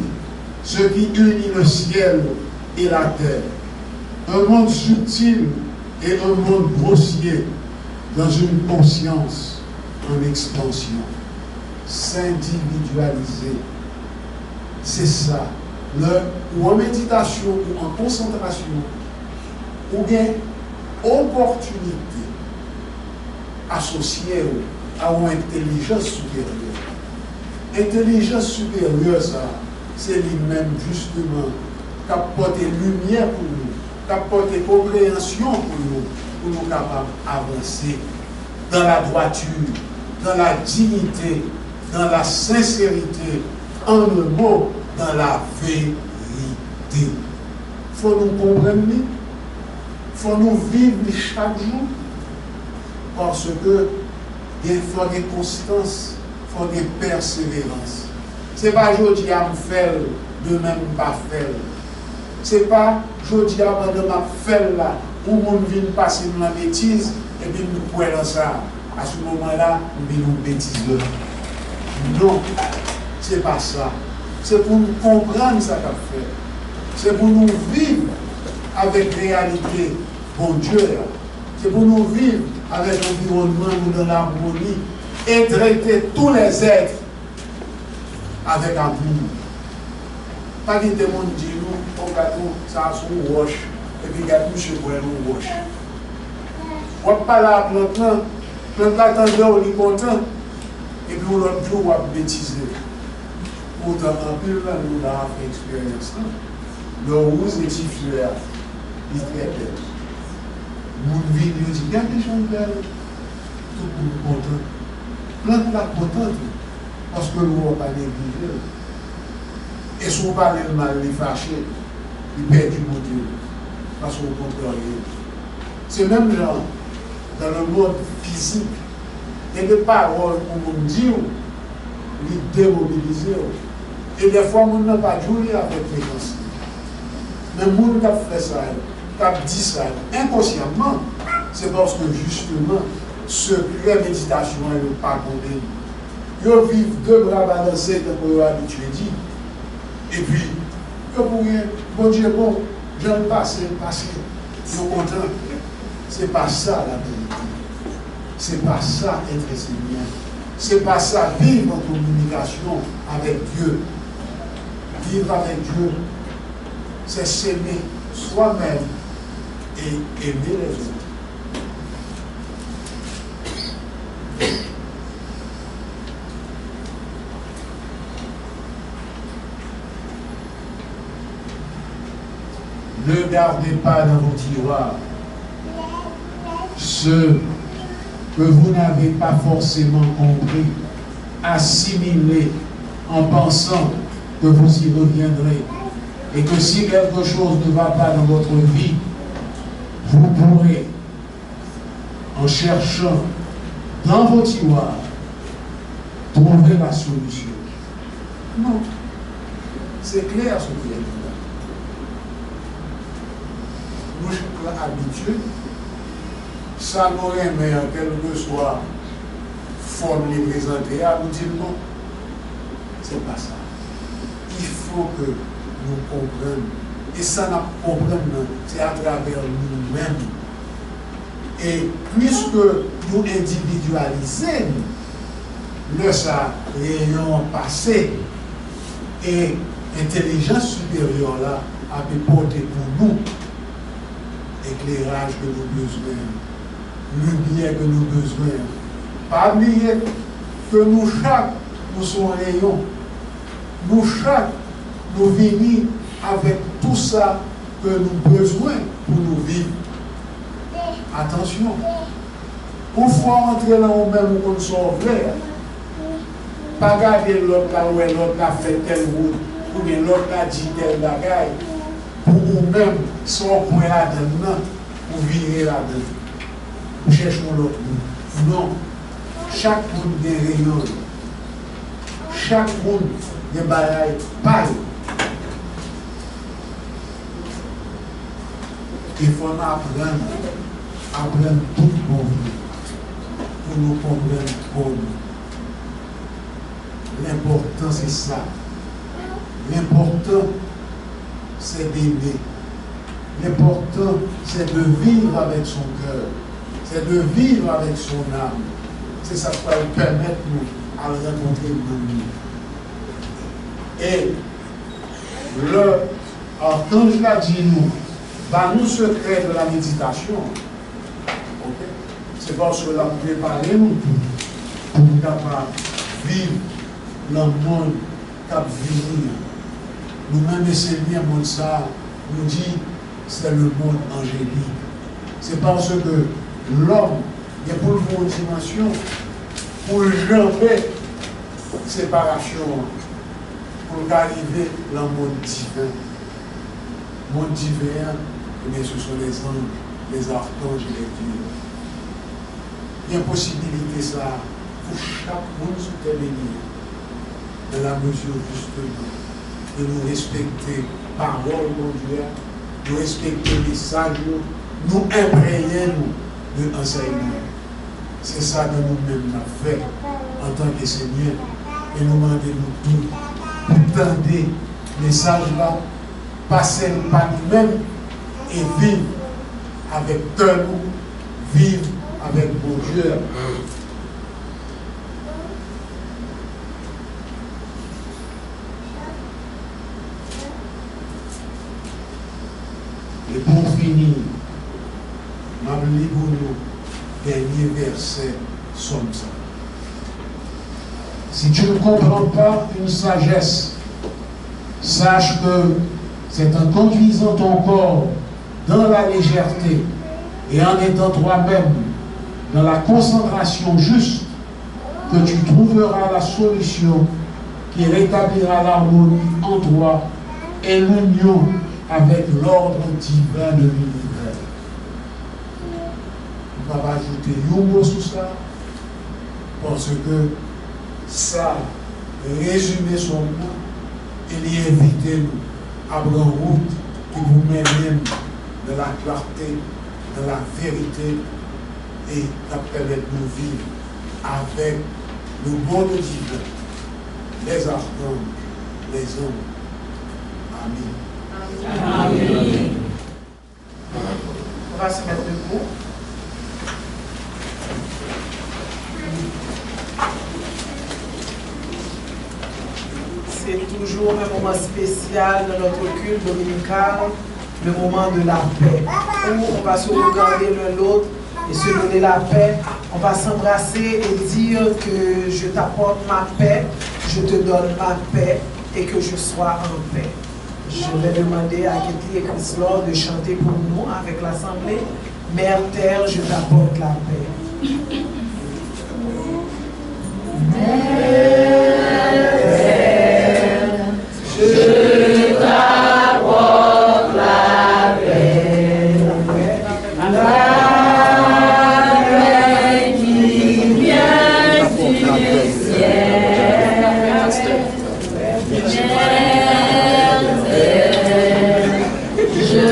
ce qui unit le ciel et la terre, un monde subtil et un monde grossier dans une conscience en expansion, s'individualiser. C'est ça. Ou en méditation ou en concentration, ou bien opportunité associée à une intelligence supérieure. Intelligence supérieure, ça, c'est lui-même justement qui apporte lumière pour nous, qui apporte compréhension pour nous capables d'avancer dans la droiture, dans la dignité, dans la sincérité, en un mot, dans la vérité. Il faut nous comprendre, il faut nous vivre chaque jour, parce que il faut des constance, il faut des persévérance. Ce n'est pas aujourd'hui à me faire, demain pas faire. Ce n'est pas aujourd'hui à me faire là, où on vient passer dans la bêtise, et puis nous pouvons dans ça. À ce moment-là, nous venons bêtiser. Non, ce n'est pas ça. C'est pour nous comprendre ce qu'on fait. C'est pour nous vivre avec réalité, bon Dieu. C'est pour nous vivre avec l'environnement, nous dans l'harmonie, et traiter tous les êtres avec amour. Pas qu'il y ait des gens qui disent, nous, on gâteau, ça a son roche, et puis gâteau, je bois une roche. On ne va pas la plante, plante attendait, on est content, et puis on l'autre jour, on va bêtiser. Pourtant, en plus, là, nous avons fait expérience. Le rouge est tifulaire, il est très belle. Mon vidéo dit, regarde les gens belles, tout le monde content. Plante la contente. parce que nous n'avons pas négligé. Et si on parle de mal, il est fâché, il perd du bon Dieu, parce qu'on ne comprend rien. C'est même genre, dans le monde physique, il y a des paroles qu'on nous dit, ils démobilisent. Et des fois, on n'a pas joué avec fréquence. Mais les gens qui ont fait ça, qui ont dit ça inconsciemment, c'est parce que justement, secret méditation n'est pas condamné. Ils vivent deux bras balancés comme ils ont habitué dit. Et puis, ils pourraient, bon Dieu, bon, je vais passer, ils sont contents. C'est pas ça la vérité. C'est pas ça être Seigneur. C'est pas ça vivre en communication avec Dieu. Vivre avec Dieu, c'est s'aimer soi-même et aimer les autres. Ne gardez pas dans vos tiroirs ce que vous n'avez pas forcément compris, assimilé en pensant que vous y reviendrez. Et que si quelque chose ne va pas dans votre vie, vous pourrez, en cherchant dans vos tiroirs, trouver la solution. Non. C'est clair ce qui est dit là. Nous sommes habitués, ça nous remet en quelque soit forme les présenter, à nous dire non. C'est pas ça. Il faut que nous comprenions. Et ça, nous comprenons, c'est à travers nous-mêmes. Et puisque nous individualisons, le ça, rayon passé et intelligence supérieure là, a pu porter pour nous éclairage que nous besoin, lumière que nous besoin. Pas oublier que nous chaque, nous sommes rayons. Nous chaque, nous venons avec tout ça que nous avons besoin pour nous vivre. Attention, une fois entrer dans nous-mêmes où nous sommes verts, pas garder l'autre là où l'autre a fait tel route, ou bien l'autre a dit tel bagaille, pour nous-mêmes, sans point là-dedans, pour virer là-dedans. Nous cherchons l'autre bout. Non, chaque monde des rayons, chaque monde des bagailles, pareil. Il faut apprendre tout pour nous, pour nous comprendre pour nous. L'important c'est ça. L'important c'est d'aimer. L'important c'est de vivre avec son cœur. C'est de vivre avec son âme. C'est ça qui va nous permettre nous à rencontrer nous. Et l'archange l'a dit nous, dans nos secrets de la méditation, okay? C'est parce que là, vous préparez nous pour nous capables de vivre dans le monde qui va venir. Nous-mêmes, c'est bien le monde ça, nous dit c'est le monde angélique. C'est parce que l'homme, il y a pour une dimension, pour jamber séparation, pour arriver dans le monde divin. Le monde divin, mais ce sont les anges, les archanges et les dieux. Il y a une possibilité ça pour chaque monde soutenir dans la mesure justement de nous respecter parole mon Dieu, nous respecter les messages, nous imprégner de l'enseignement. C'est ça que nous-mêmes avons fait en tant que Seigneur. Et nous demandons nous tous tendre les messages là, passer par nous-mêmes et vivre avec cœur, vivre avec bon Dieu. Et pour finir, je vais lire pour nous le dernier verset, Somme 100. Si tu ne comprends pas une sagesse, sache que c'est en conduisant ton corps dans la légèreté et en étant toi-même dans la concentration juste que tu trouveras la solution qui rétablira l'harmonie en toi et l'union avec l'ordre divin de l'univers. On va ajouter un mot sur ça, parce que ça résume son nom et lui invite nous à prendre route qui vous mène dans la clarté, dans la vérité et qui permet de nous vivre avec le monde divin, les archanges, les hommes. Amen. Amen. On va se mettre debout. C'est toujours un moment spécial dans notre culte dominical, le moment de la paix, où on va se regarder l'un l'autre et se donner la paix. On va s'embrasser et dire que je t'apporte ma paix, je te donne ma paix et que je sois en paix. Je vais demander à Ketty et Chris-Laure de chanter pour nous avec l'Assemblée. Mère Terre, je t'apporte la paix. Mère Terre, je t'apporte la paix. La paix qui vient du ciel. Je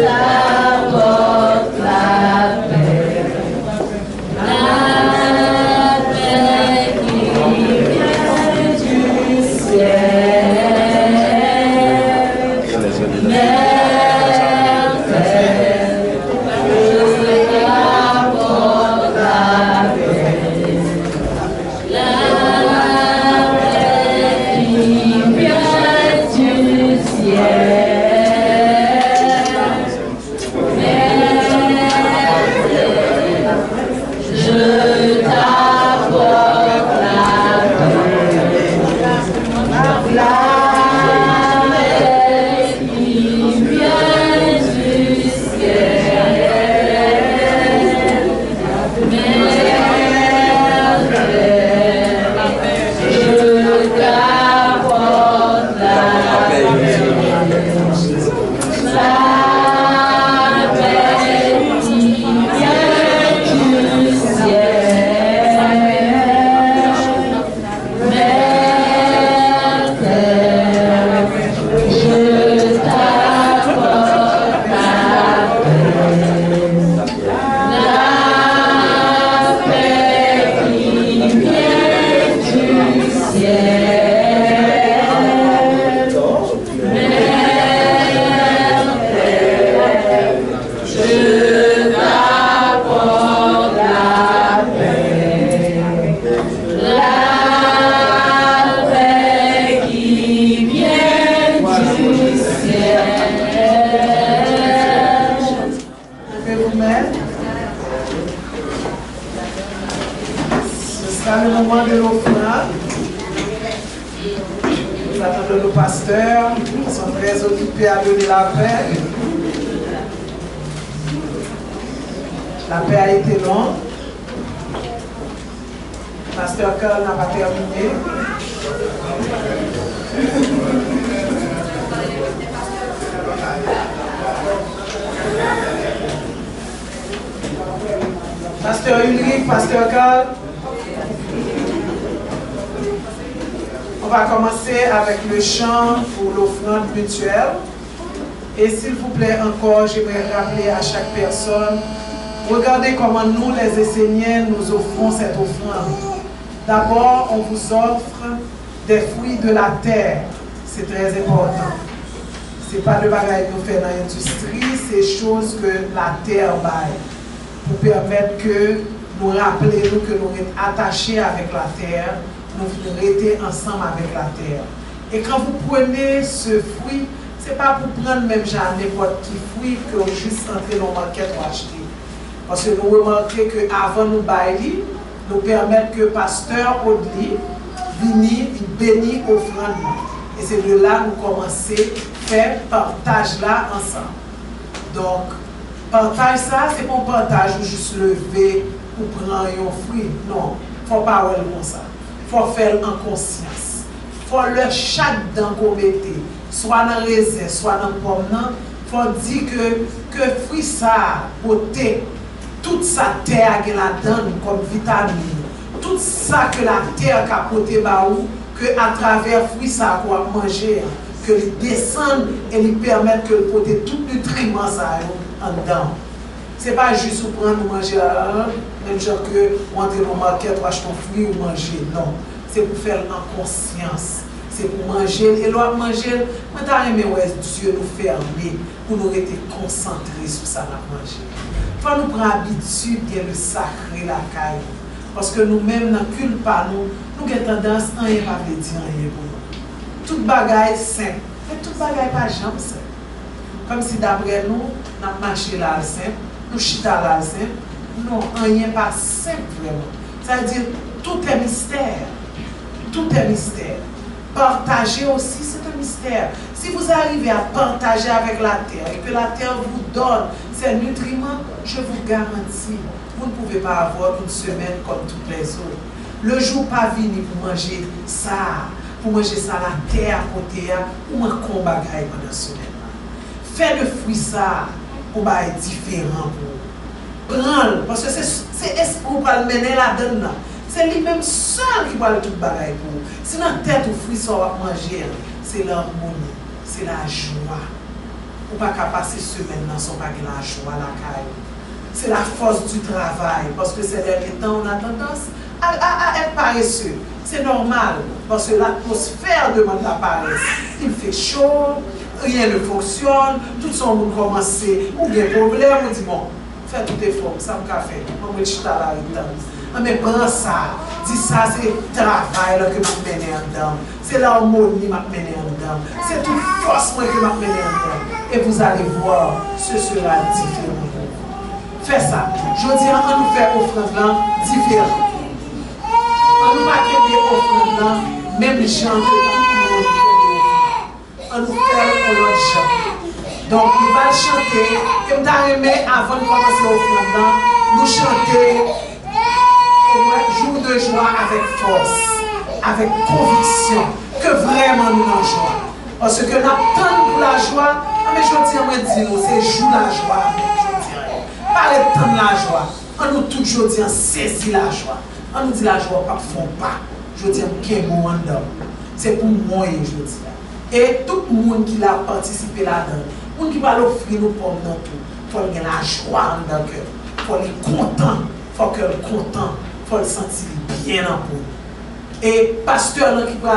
t'apporte la paix, dans le moment de l'offrande, nous attendons nos pasteurs qui sont très occupés à donner la paix. La paix a été longue. Pasteur Carl n'a pas terminé. Pasteur Ulrich, Pasteur Carl. On va commencer avec le chant pour l'offrande mutuelle. Et s'il vous plaît encore, j'aimerais rappeler à chaque personne, regardez comment nous, les Esséniens, nous offrons cette offrande. D'abord, on vous offre des fruits de la terre. C'est très important. Ce n'est pas de bagaille que nous faisons dans l'industrie, c'est choses que la terre baille. Pour permettre que nous rappelions que nous sommes attachés avec la terre, nous restons ensemble avec la terre. Et quand vous prenez ce fruit, ce n'est pas pour prendre même genre n'importe quel fruit que vous juste entrer dans le market ou acheter. Parce que nous remarquons qu'avant nous bailler, nous permettre que le pasteur Audley vienne bénir l'offrande. Et c'est de là que nous commençons à faire partage là ensemble. Donc, partage ça, c'est pas un partage ou juste lever ou prendre un fruit. Non. Il faut pas avoir comme ça. Faut faire en conscience. Faut le chaque dent qu'on mette, soit dans raisin, soit dans pomme, faut dire que fruit ça, beauté, toute sa terre qui la donne comme vitamine, tout ça que la terre a porté baou, que à travers fruit ça qu'on va manger, que il descend et lui permettre que porter tout nutriment ça en dedans. C'est pas juste pour prendre ou manger même genre que on entre dans le market ou acheter un fruit ou manger, non. C'est pour faire en conscience. C'est pour manger. Et là, manger, moi, t'as aimé, ouais, Dieu nous fermer pour nous rester concentrés sur ça, la manger. Il faut nous prendre l'habitude de le sacré, la caille. Parce que nous-mêmes, dans le culte, nous avons tendance à rien pas dire rien pour nous. Toute bagaille simple. Mais toute bagaille pas jamais simple. Comme si d'après nous, nous avons marché là le simple, nous chita là le simple. Non, rien pas simple vraiment. C'est-à-dire, tout est mystère. Tout est mystère. Partager aussi, c'est un mystère. Si vous arrivez à partager avec la terre et que la terre vous donne ces nutriments, je vous garantis, vous ne pouvez pas avoir une semaine comme toutes les autres. Le jour pas venu pour manger ça, la terre à côté, ou un combat pendant la semaine. Faites le fruit ça, pour être différent pour vous. Prends-le, parce que c'est ce qu'on va le mener là-dedans. C'est lui-même seul qui va le tout bagaille pour vous. Si dans la tête ou fruit ça va manger, c'est l'harmonie, c'est la joie. Ou pas qu'à passer semaine dans son baguette la joie, la caille. C'est la force du travail, parce que ces derniers temps, on a tendance à être paresseux. C'est normal, parce que l'atmosphère demande la paresse. Il fait chaud, rien ne fonctionne, tout son monde commence, ou bien problème, on dit bon, fais tout effort, ça me fait, on me dit là, mais prends ça, dis ça, c'est travail que je mène en dedans, c'est l'harmonie que je mène en dedans, c'est toute force que je mène en dedans. Et vous allez voir, ce sera différent. Fais ça. Je dis, on nous fait offrande là différent. On nous pas qu'il y ait offrande là, même les gens que on nous fait pour l'autre chant. Donc, il va chanter. Comme tu as aimé, avant de commencer l'offrande là, nous chanter jour de joie avec force, avec conviction, que vraiment nous avons joie. Parce que nous attendons pour la joie, mais je dis, c'est jour la joie. Pas le temps de la joie. On nous toujours dit, saisit la joie. On nous dit la joie, pas font pas. Je dis, qu'est-ce que c'est pour moi, je dis. Et tout le monde qui a participé là-dedans, le monde qui va l'offrir nous pommes dans tout, il faut qu'il y ait la joie dans le cœur. Il faut qu'il soit content. Il faut qu'il soit content. Il faut le sentir bien en peau. Et pasteur là, qui va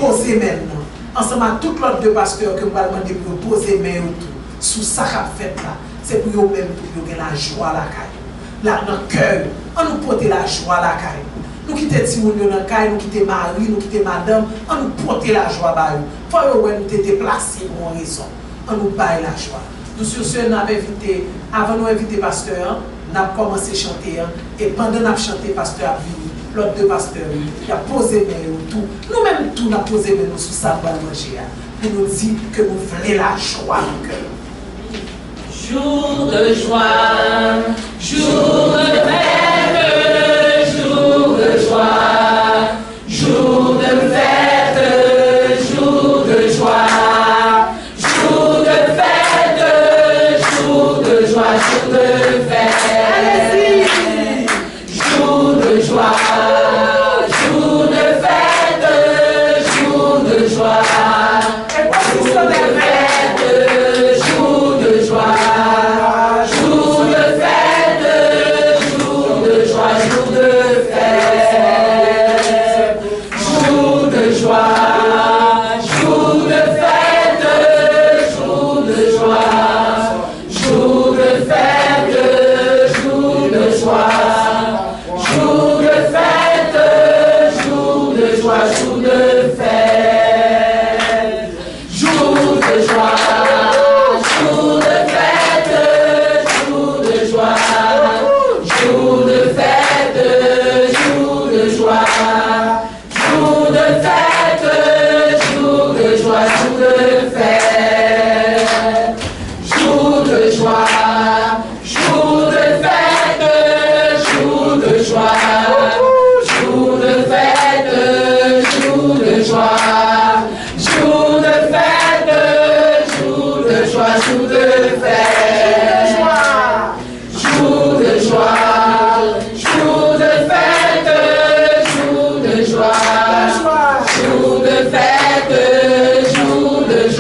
poser maintenant, ensemble à tous les autres deux pasteurs que nous allons demander pour poser main autour, sous ça qu'a fait là, c'est pour eux-mêmes pour qu'ils aient la joie à la caille. Là, dans le cœur, on nous porte la joie à la caille. Nous quittons Timoun dans la caille, nous quittons Marie, nous quittons Madame, on nous porte la joie à nous. Il faut que nous te déplacer pour une raison. On nous baille la joie. Nous, sur ce, nous avons invité, avant de nous inviter pasteur, nous avons commencé à chanter. Et pendant que nous avons chanté, pasteur a venu, l'autre deux pasteurs, il a posé mes tout. Nous-mêmes, tout, nous avons posé mes sur ça pour manger. Pour nous dire que nous voulons la joie dans le cœur. Jour de joie, jour de fête, jour de joie, jour de fête, jour de joie, jour de fête, jour de joie, jour de fête. Allez-y! Jour de joie, jour de fête, jour de joie, jour de fête, jour de joie.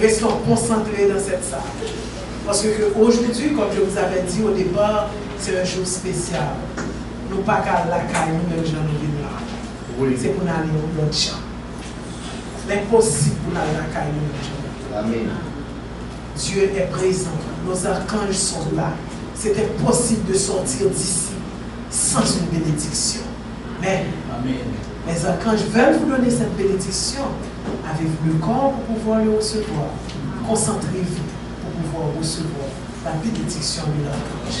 Restons concentrés dans cette salle. Parce que aujourd'hui, comme je vous avais dit au départ, c'est un jour spécial. Nous ne pas qu'à la caille, nous même gens nous venons là. Oui. C'est pour nous aller au l'autre champ. L'impossible pour nous aller à la caille, nous même gens. Amen. Dieu est présent. Nos archanges sont là. C'est impossible de sortir d'ici sans une bénédiction. Mais les archanges veulent vous donner cette bénédiction. Avez-vous le corps pour pouvoir le recevoir? Concentrez-vous pour pouvoir recevoir la bénédiction de l'archange.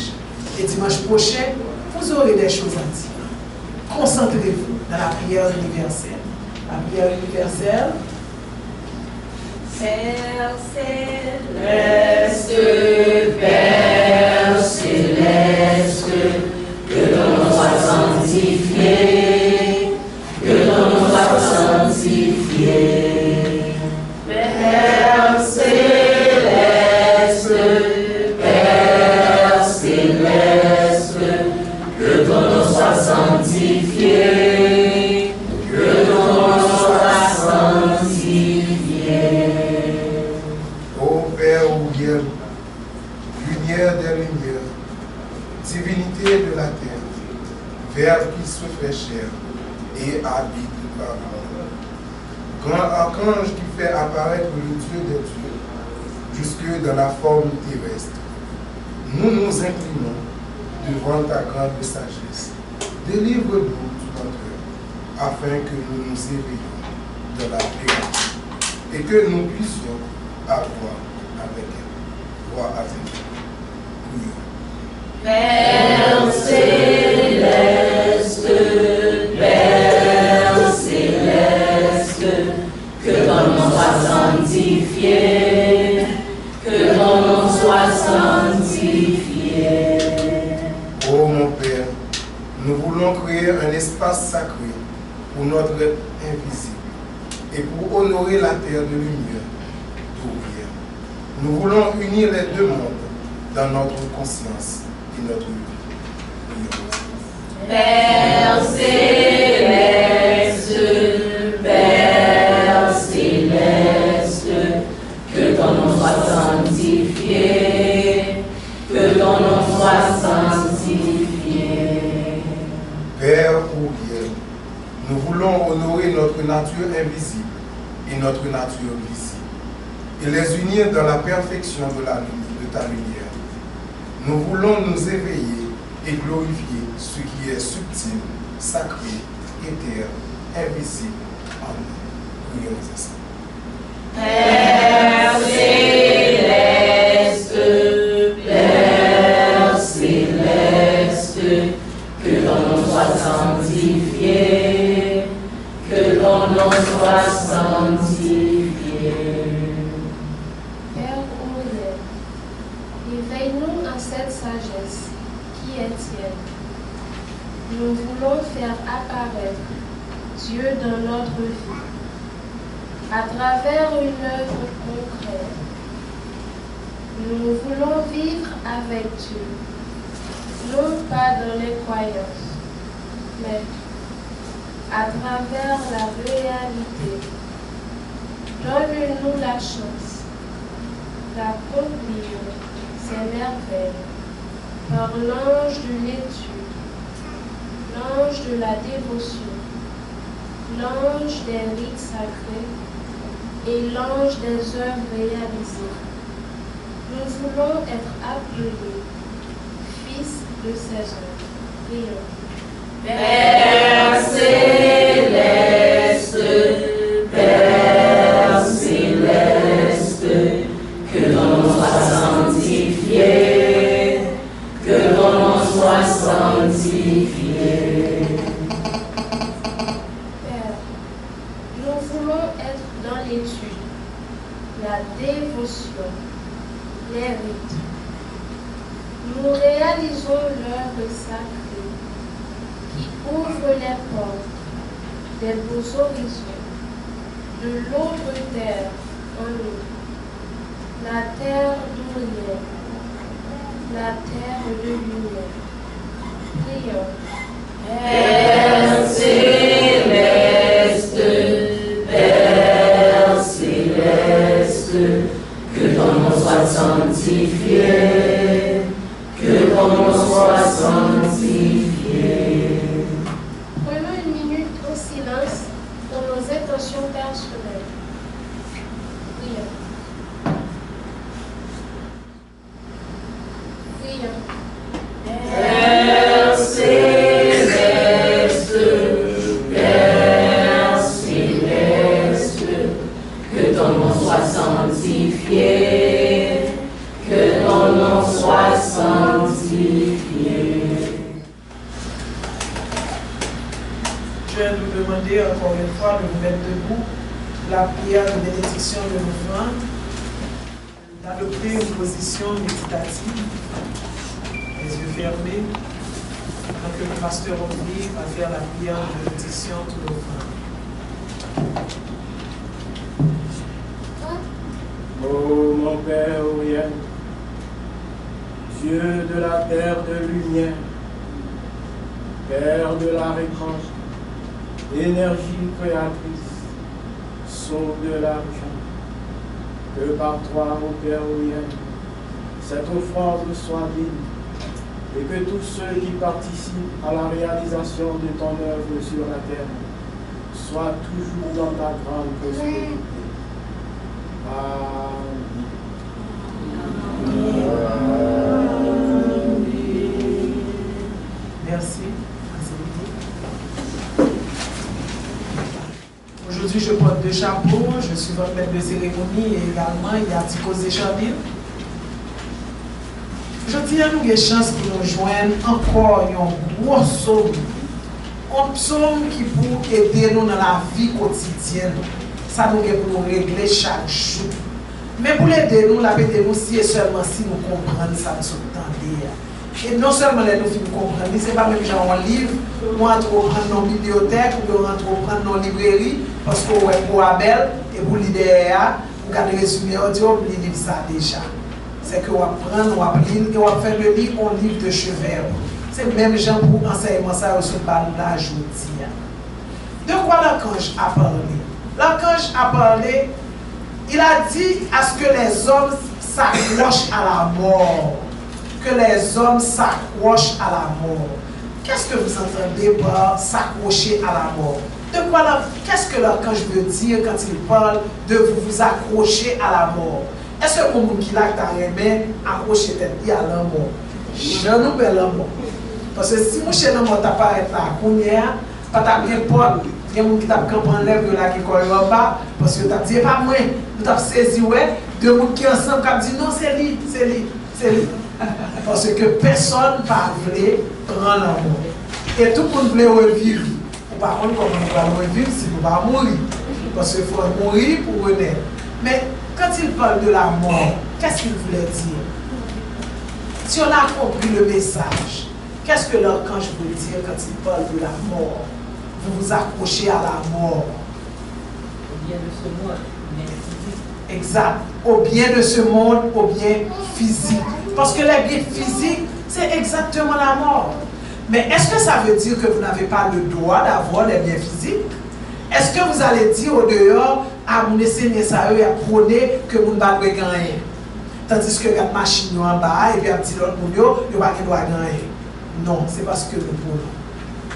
Et dimanche prochain, vous aurez des choses à dire. Concentrez-vous dans la prière universelle. La prière universelle. Père céleste, Père céleste, que ton nom soit sanctifié, que ton nom soit sanctifié. Père céleste, Père céleste, que ton nom soit sanctifié, que ton nom soit sanctifié. Ô Père Ouguiel, lumière des lumières, divinité de la terre, Verbe qui se fait chair et habite par nous. Grand archange qui fait apparaître le Dieu des dieux, jusque dans la forme terrestre, nous nous inclinons devant ta grande sagesse. Délivre-nous tout notre cœur, afin que nous nous éveillions de la vérité et que nous puissions avoir avec elle, voir avec elle. Prions. Père céleste, Père céleste, que ton nom soit sanctifié, que ton nom soit sanctifié. Ô mon Père, nous voulons créer un espace sacré pour notre être invisible et pour honorer la terre de lumière, d'ouvrir. Nous voulons unir les deux mondes dans notre conscience et notre vie. Prions. Père céleste, Père céleste, que ton nom soit sanctifié, que ton nom soit sanctifié. Père Ouguiel, nous voulons honorer notre nature invisible et notre nature visible et les unir dans la perfection de ta lumière. Nous voulons nous éveiller et glorifier ce qui est subtil, sacré, éther, invisible en nous. Prions ensemble. Père céleste, Père céleste, que ton nom soit sanctifié, que ton nom soit sanctifié. Père Ouguiel, éveille-nous à cette sagesse qui est tienne. Nous voulons faire apparaître Dieu dans notre vie à travers une œuvre concrète. Nous voulons vivre avec Dieu, non pas dans les croyances, mais à travers la réalité. Donne-nous la chance d'accomplir ces merveilles par l'ange de l'étude, l'ange de la dévotion, l'ange des rites sacrés et l'ange des œuvres réalisées. Nous voulons être appelés fils de ces œuvres. Prions. Père céleste, Père céleste, que ton nom soit sanctifié, que ton nom soit sanctifié. Père, nous voulons être dans l'étude, la dévotion, les rites. Nous réalisons l'œuvre sacrée qui ouvre les portes des beaux horizons de l'autre terre en nous, la terre d'Ouguiel, la terre de lumière. Prions. Père céleste, Père céleste, que ton nom soit sanctifié, que ton nom soit sanctifié. Prenons une minute au silence dans nos intentions personnelles. Prions. Prions. Père céleste, Père céleste, que ton nom soit sanctifié, que ton nom soit sanctifié. Je vais nous demander encore une fois de vous mettre debout, la prière de bénédiction de nos frères, d'adopter une position méditative, les yeux fermés, donc le pasteur Olivier va faire la prière de bénédiction de nos frères. Oh mon Père Aurien, Dieu de la terre de lumière, Père de la récompense, énergie créatrice, sauve de l'argent, que par toi, ô Père Aurien, cette offrande soit digne, et que tous ceux qui participent à la réalisation de ton œuvre sur la terre soient toujours dans ta grande prospérité. Merci. Aujourd'hui, je porte deux chapeaux. Je suis votre maître de cérémonie et également il y a Tico Zéchamil. Je dis à nous des chances pour nous joindre encore un gros psaume. Un psaume qui peut aider nous dans la vie quotidienne. Ça nous pour nous régler chaque jour. Mais pour l'aider nous, la aider nous si et seulement si nous comprenons ça nous entendons. Et non seulement les nous comprendre, ce n'est pas même genre un livre, ou entre prendre nos bibliothèques, ou entre prendre nos librairies, parce qu'on est pour Abel et pour l'idée, vous regardez le résumé audio, vous lisez ça déjà. C'est que vous apprenez, vous apprenez, et vous faites le livre, un livre de chevet. C'est le même genre pour enseignement ça sur le là aujourd'hui. De quoi l'archange a parlé? L'archange a parlé, il a dit à ce que les hommes s'accrochent à la mort. Que les hommes s'accrochent à la mort. Qu'est-ce que vous entendez par s'accrocher à la mort? De quoi qu'est-ce que l'archange veut dire quand il parle de vous accrocher à la mort? Est-ce que vous qui l'a aimé accrocher tête à la mort? Je ne peux pas la mort. Parce que si mon chien ne m'a pas été là, pas ta bien porte, il y a des gens qui t'ont campé lèvre de la qui colle en bas, parce que tu as dit pas moi, tu as saisi ouais, deux gens qui ensemble qui ont dit non, c'est lui, c'est lui, c'est lui. Parce que personne ne veut prendre la mort. Et tout le monde veut revivre. Par contre, comment on va revivre si on va mourir? Parce qu'il faut mourir pour renaître. Mais quand il parle de la mort, qu'est-ce qu'il voulait dire? Si on a compris le message, qu'est-ce que l'archange veut dire quand il parle de la mort? Vous vous accrochez à la mort. Au bien de ce monde, bien physique. Exact. Au bien de ce monde, au bien physique. Parce que les biens physiques, c'est exactement la mort. Mais est-ce que ça veut dire que vous n'avez pas le droit d'avoir les biens physiques? Est-ce que vous allez dire au dehors, à mon essayer ça et à prôner que vous ne pouvez pas gagner? Tandis que la machine en bas et puis un petit autre pour vous, vous ne pouvez pas gagner. Non, c'est parce que nous prenons.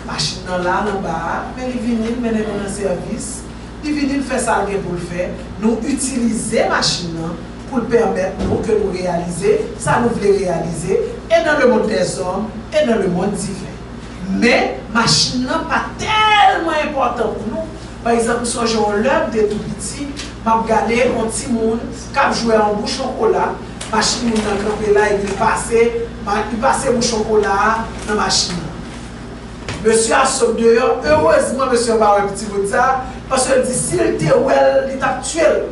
La machine là, en bas, mais les vinyles, mais dans un service, les vinyles fait ça pour le faire. Nous utilisons la machine pour permettre nous que nous réaliser, ça nous voulons réaliser, et dans le monde des hommes, et dans le monde divin. Mais, machine n'est pas tellement important pour nous. Par exemple, si on joue l'œuvre de tout petit, je regarde un petit monde qui a joué en bouche chocolat, machine est campé là, il passe mon chocolat dans la machine. Monsieur a sauvé dehors, heureusement, monsieur va avoir un petit bout de ça, parce que dit, s'il était well, il est actuel.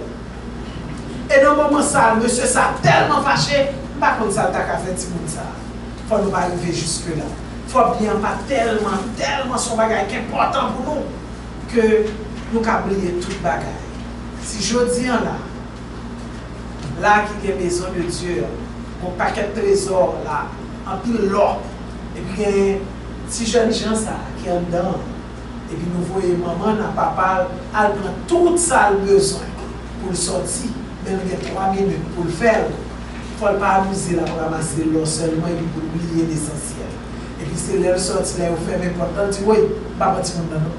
Et dans le moment ça, monsieur ça tellement fâché, pas comme ça, il a fait un petit bout de ça. Il faut nous pas arriver jusque-là. Il faut bien pas tellement son bagage qui est important pour nous, que nous avons oublié tout bagage. Si je dis là qui est maison de Dieu, un paquet de trésors là, en pile l'or, et puis si jeunes gens ça qui est dedans, et puis nous voyons maman, papa, elle prend tout ça le besoin pour le sortir. mais il y a 3 minutes pour le faire. Il ne faut pas amuser là pour ramasser l'eau seulement et pour oublier l'essentiel. Et puis c'est l'heure sortie là, vous fermez la porte, vous dites oui, pas petit monde non.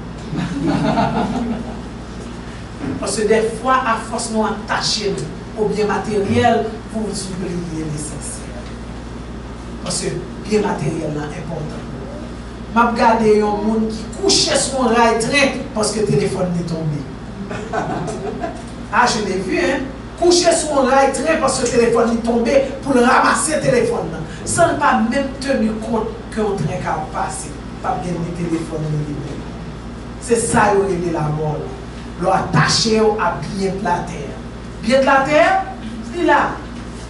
Parce que des fois, à force nous attacher au bien matériel, vous oubliez l'essentiel. Parce que bien matériel est important. Je regarde un monde qui couchait sur un rail train parce que le téléphone est tombé. Ah, je l'ai vu, hein? Coucher sur un rail train parce que le téléphone est tombé pour le ramasser le téléphone. Sans ne pas même tenir compte qu'un train qui a passé, pas bien le téléphone. C'est ça qui est la mort. L'on attaché à bien de la terre. Bien de la terre, c'est là.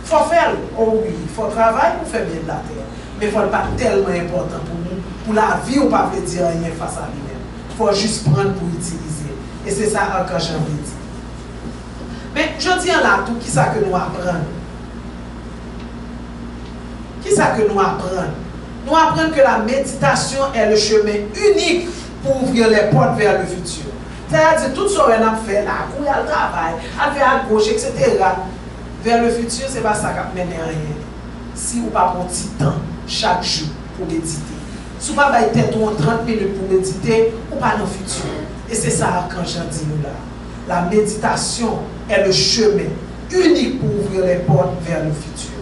Il faut faire, oh oui, il faut travailler pour faire bien de la terre. Mais il ne faut pas tellement important pour nous. Pour la vie, on ne peut pas dire rien face à lui-même. Il faut juste prendre pour utiliser. Et c'est ça que j'ai envie de dire. Mais je dis là tout, qui ça que nous apprenons? Qui ça que nous apprenons? Nous apprenons que la méditation est le chemin unique pour ouvrir les portes vers le futur. C'est-à-dire, tout ce qu'on a fait là, où il y a le travail, à faire à gauche, etc. Vers le futur, ce n'est pas ça qui mène à rien. Si vous pas un petit temps chaque jour pour méditer. Si vous n'avez pas tête 30 minutes pour méditer, ou pas dans le futur. Et c'est ça quand j'en dis nous là. La méditation est le chemin unique pour ouvrir les portes vers le futur.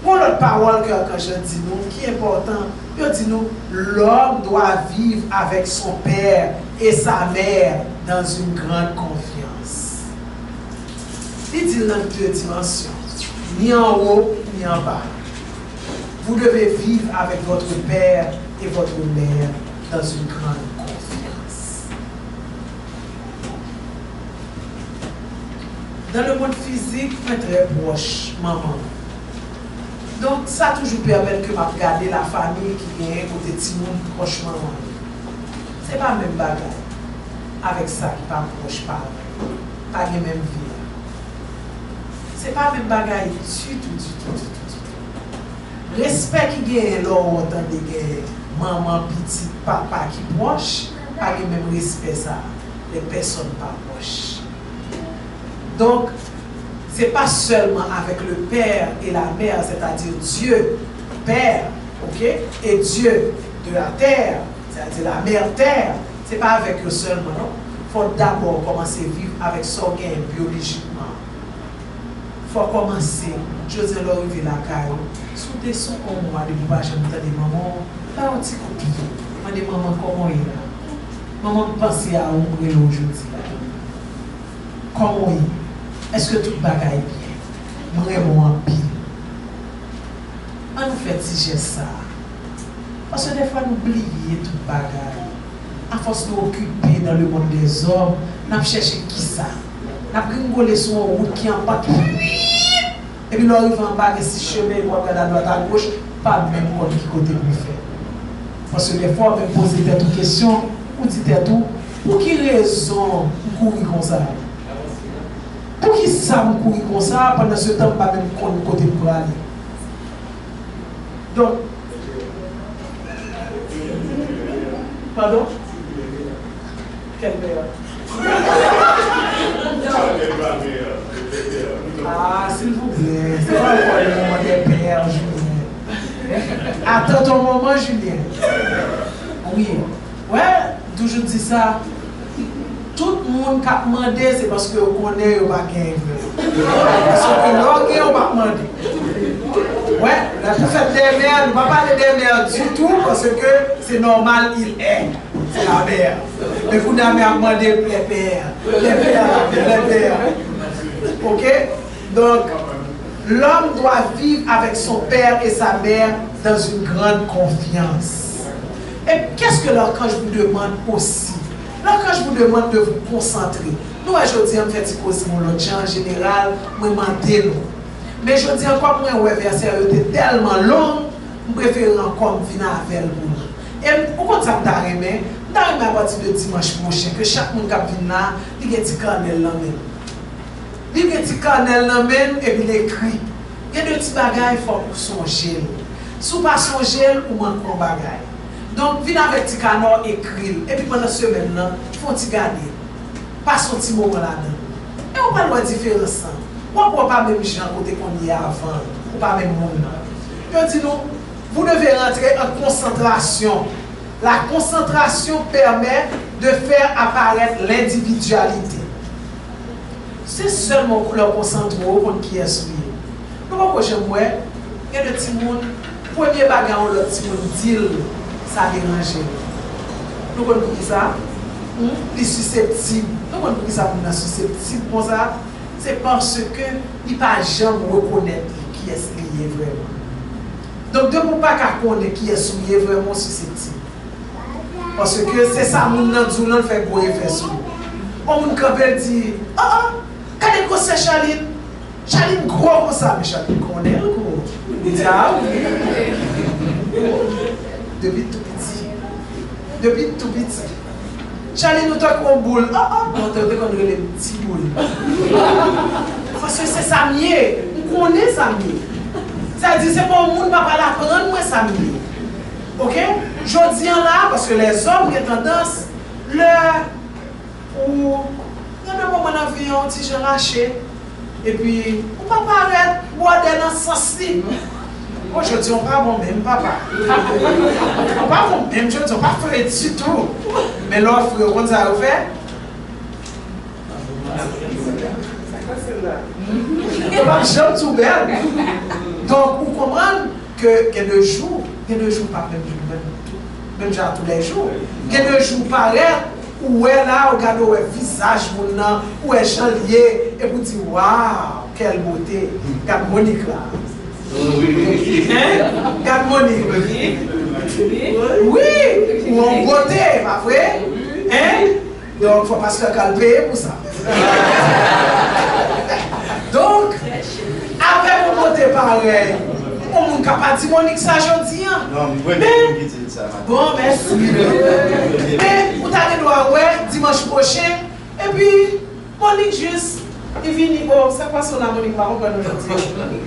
Pour l'autre parole que quand je dis nous, qui est important, je dis nous, l'homme doit vivre avec son père et sa mère dans une grande confiance. Il dit dans 2 dimensions, ni en haut, ni en bas. Vous devez vivre avec votre père et votre mère dans une grande confiance. Dans le monde physique, on est très proche, maman. Donc, ça toujours permet que je regarde la famille qui vient côté petit monde proche maman. Ce n'est pas le même bagage avec ça qui n'est pas proche parent. Pas la même vie. Ce n'est pas le même bagage du tout. Respect qui gagne là, on entend des maman, petit, papa qui proche, pas le même respect ça. Les personnes pas proches. Donc, ce n'est pas seulement avec le père et la mère, c'est-à-dire Dieu, Père, ok, et Dieu de la terre, c'est-à-dire la mère terre, ce n'est pas avec eux seulement, non? Il faut d'abord commencer à vivre avec son gain biologiquement. Il faut commencer, je dis là, arriver la caille, sous des sons comme moi, de boubages, je me dis, maman, là, un petit coup de pied. Je me dis, maman, comment il est là? Maman, pensez à ouvrir aujourd'hui. Comment il est? Est-ce que tout bagaille est bien? Vraiment en pile. On nous fait si ça. Parce que des fois, nous oublions tout bagaille. À force de nous occuper dans le monde des hommes, nous avons cherché qui ça? Nous avons rigolé sur une route qui est en bas. Et puis nous arrivons en bas, et si chemin, nous regardons à droite à gauche, pas même qui côté pour faire. Parce que des fois, on peut poser des questions, on dit tout, pour quelle raison vous courez comme ça? Pour qui ça me courir comme ça pendant ce temps, pas même côté pour aller? Donc, pardon? Quel meilleur? Ah, s'il vous plaît, c'est pas encore le moment des pères, Julien. Attends ton moment, Julien. Oui. Ouais, d'où je dis ça? Tout le monde qui a demandé, c'est parce que vous connaissez ou pas gagner. Parce que l'orgue, on va demander. Ouais, la fête des mères, on ne va pas parler des mères du tout parce que c'est normal, il est. C'est la mère. Mais vous n'avez pas demandé les pères. Les pères. Ok? Donc, l'homme doit vivre avec son père et sa mère dans une grande confiance. Et qu'est-ce que l'archange vous demande aussi? L'archange vous demande de vous concentrer. Nous, aujourd'hui, on fait cause mon l'autre en général, moi, je m'en. Mais je dis encore, moi, ouais, verset était tellement long, je préfère encore venir avec vous. Et pourquoi ça me t'a aimé? À partir de dimanche prochain, que chaque monde qui vient là, il y a un petit carnel là même. Il y a un petit carnel là même et puis il écrit. Il y a des petits bagages il faut songer. Si vous ne pas songer, vous manquez un bagage. Donc, venez avec petit carnel écrit. Et puis pendant ce semaine là, il faut garder. Pas son petit moment là-dedans. Et on parle de différence. Pourquoi pas même gens côté qu'on y a avant, ou pas même monde. Je dis non, vous devez rentrer en concentration. La concentration permet de faire apparaître l'individualité. C'est seulement pour leur concentrer pour qui est souillé. Nous ne pouvons pas jouer, il y a des petits monde, premier bagarre, le petit monde dit, ça dérange. Nous pouvons dire ça, les susceptibles. Nous pouvons dire ça pour les susceptibles comme ça. C'est parce que il ne peut jamais reconnaître qui est lié vraiment. Donc, de ne pas connaître qui est souillé vraiment susceptible. Parce que c'est ça, mon nom nous fait gros effet sur nous. On nous dit, quand c'est Chaline, Chaline gros comme ça, mais Chaline connaît gros. Il dit, ah oui. Depuis tout petit. Depuis tout petit. Chaline nous toque en boule. On te dit qu'on a les petits boules. Parce que c'est ça mieux. On connaît ça mieux. Ça dit, c'est pas au monde qui va pas l'apprendre, moi ça mieux. Ok? Je dis là, parce que les hommes ont tendance, il y a un moment dans la vie, on dit j'ai lâché, et puis, on ne peut pas arrêter, ou aller dans ce sens-là. Moi, je dis, on ne pas bon même, papa. On ne pas bon même, je dis, on ne pas faire du tout. Mais l'offre, on ça a fait. On va jamais tout belle. Donc, vous comprenez que de jours pas même du même genre tous les jours. Il y a 2 jours pareil, où est là, on regarde le visage, où est chanlier, et vous dites, waouh, quelle beauté. Regarde Monique là. Regarde Monique. Oui, ou en beauté, pas vrai? Donc, il ne faut pas se faire calmer pour ça. Donc, avec mon beauté pareil, on ne peut pas dire Monique ça aujourd'hui. Non, mais ça. Bon, merci. Mais vous avez le droit, dimanche prochain. Et puis, Monique juste, il vient, bon, c'est quoi son nom, Monique, pas comprendre aujourd'hui.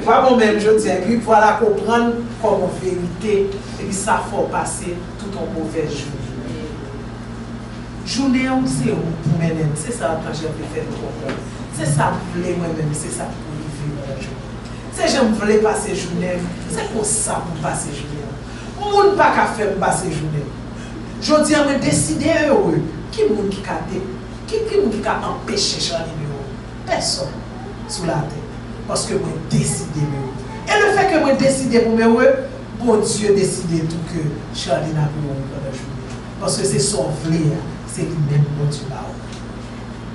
Pas bon même, je dis, et puis voilà comprendre comment vérité, et puis ça faut passer tout en mauvaise journée. Journée, c'est où pour moi-même, c'est ça quand j'ai fait le comprendre. C'est ça pour moi-même, c'est ça pour vivre la journée. Si je voulais passer journée, c'est pour ça pour passer journée. On ne peut pas faire passer journée. Je dis, je décide heureux. Qui est-ce qui a empêché Charlie heureux? Personne sur la terre. Parce que moi, décide heureux. Et le fait que moi décide pour moi heureux, bon Dieu décide tout que Charlie n'a plus heureux pendant la journée. Parce que c'est son vlé, c'est lui-même bon Dieu là.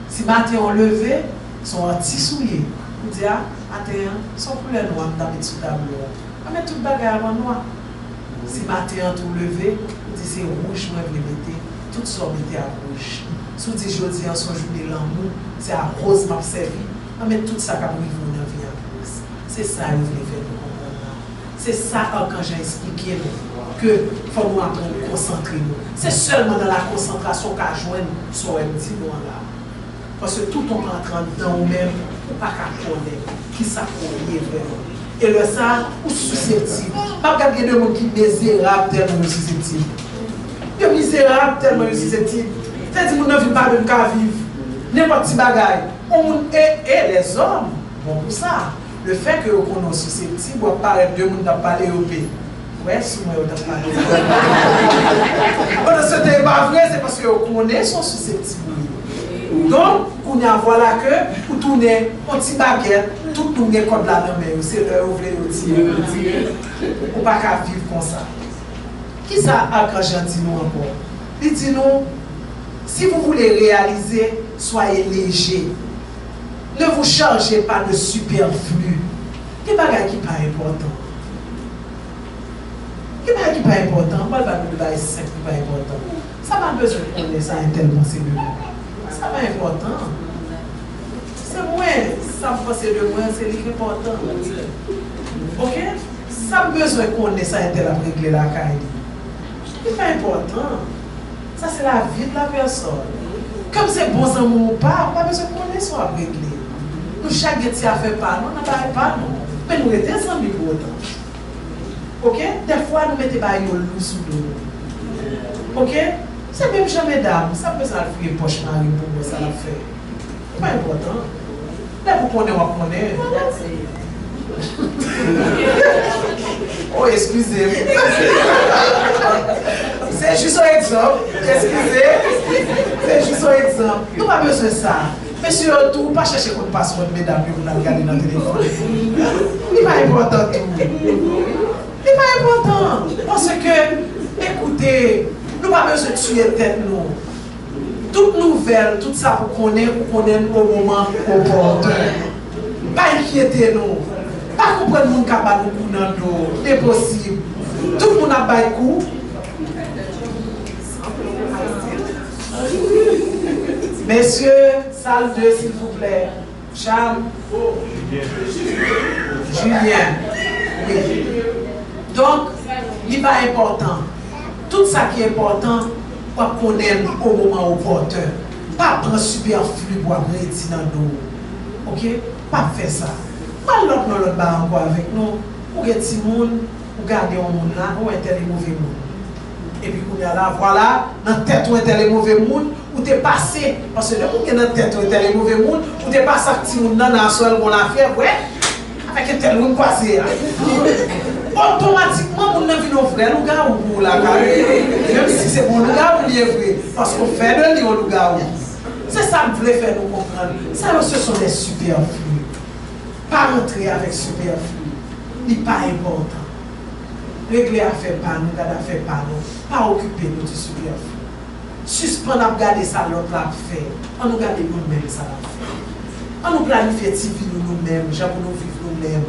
Si matin on levé, son anti-souillé. On dit, matin, son couleur noire, on met sous tableau. On met tout le bagage en noir. Si matin, tout levé, on dit, c'est rouge, moi, je vais mettre, tout ça, mettez à rouge. Si on dit, je dis, en son journée, l'amour, c'est à rose, m'a servi. On met tout ça comme il faut dans la vie en plus. C'est ça, il voulait faire nous comprendre. C'est ça, quand j'ai expliqué, que il faut nous apprendre à concentrer nous. C'est seulement dans la concentration qu'à joindre sur un petit moment là. Parce que tout on rentre dans nous-mêmes, ou pas qu'à connaître qui ça connaît vraiment. Et le ça, ou susceptible. Pas regarder de monde qui est misérable tellement susceptible. Il est misérable tellement susceptible. C'est-à-dire que nous ne vivons pas de cas vivre. N'importe qui bagaille. Et les hommes, bon pour ça. Le fait que nous sommes susceptibles, on parle de monde dans parler au pays. Ouais, si moi on a parlé. Ce n'est pas vrai, c'est parce que nous sommes susceptibles. Donc, on a voilà que, pour tourner, un petit baguette, tout tourner comme la main, c'est l'heure où vous voulez dire. On ne peut pas vivre comme ça. Qui ça a quand j'ai dit nous encore? Il dit nous, si vous voulez réaliser, soyez léger. Ne vous chargez pas de superflu. Quel bagage qui n'est pas important? Quel bagage qui n'est pas important? Moi, je vais vous dire c'est pas important. Ça m'a besoin de connaître ça tellement c'est de moi. Ça va important. C'est moi, ça me passe de moi, c'est l'important. Ok? Ça a besoin qu'on ait ça et à régler la caille. C'est pas important. Ça, c'est la vie de la personne. Comme c'est bon sans mon pas besoin qu'on ait ça à régler. Nous, chaque petit a fait pas, nous n'avons pas, non. Mais nous étions ensemble pour autant. Ok? Des fois, nous mettons pas une loup sous l'eau. Ok? C'est même jamais d'âme. Ça peut faire une poche marine pour moi, ça l'a fait. C'est pas important. Là, vous connaissez, on connaît. Oh, excusez-moi. C'est juste un exemple. Excusez. C'est juste un exemple. Nous n'avons pas besoin de ça. Mais surtout, pas chercher qu'on passe votre mesdames que vous avez regardé dans le téléphone. C'est pas important tout. C'est pas important. Parce que, écoutez, nous n'avons pas besoin de tuer tête nous. Toute nouvelle, tout ça pour qu'on ait au moment opportun. Pas inquiétez-nous. Pas comprendre mon cabane nous dans l'eau. C'est possible. Tout le monde a pas de coup. Messieurs, salle 2, s'il vous plaît. Charles. Julien. Oui. Donc, il n'est pas important. Tout ça qui est important, pas qu'on aime au moment opportun. Pas prendre superflu pour après dans l'eau. Ok? Pas faire ça. Pas l'autre bar encore avec nous. Pour que petit monde, pour garder un monde là, ou un tel mauvais monde. Et puis, qu'on est là, voilà, dans la tête ou un tel mauvais monde, ou t'es passé, parce que là, on est dans la tête ou un tel mauvais monde, ou t'es passé à petit monde dans la seule qu'on a fait, ouais, avec un tel monde passé. Automatiquement, on a vu nos frères, nous gars ou la même si c'est bon, nous gars ou vrai, parce qu'on fait de lui, nous gars. C'est ça que je voulais faire nous comprendre. Ça, ce sont des superflus. Pas rentrer avec superflu. N'est pas important. Régler à faire par nous, garder à faire par nous. Pas occuper nous du superflu. Suspendre à garder ça, l'autre l'a fait. On nous garde nous-mêmes ça l'a fait. On nous planifie nous-mêmes, j'avoue nous vivre nous-mêmes.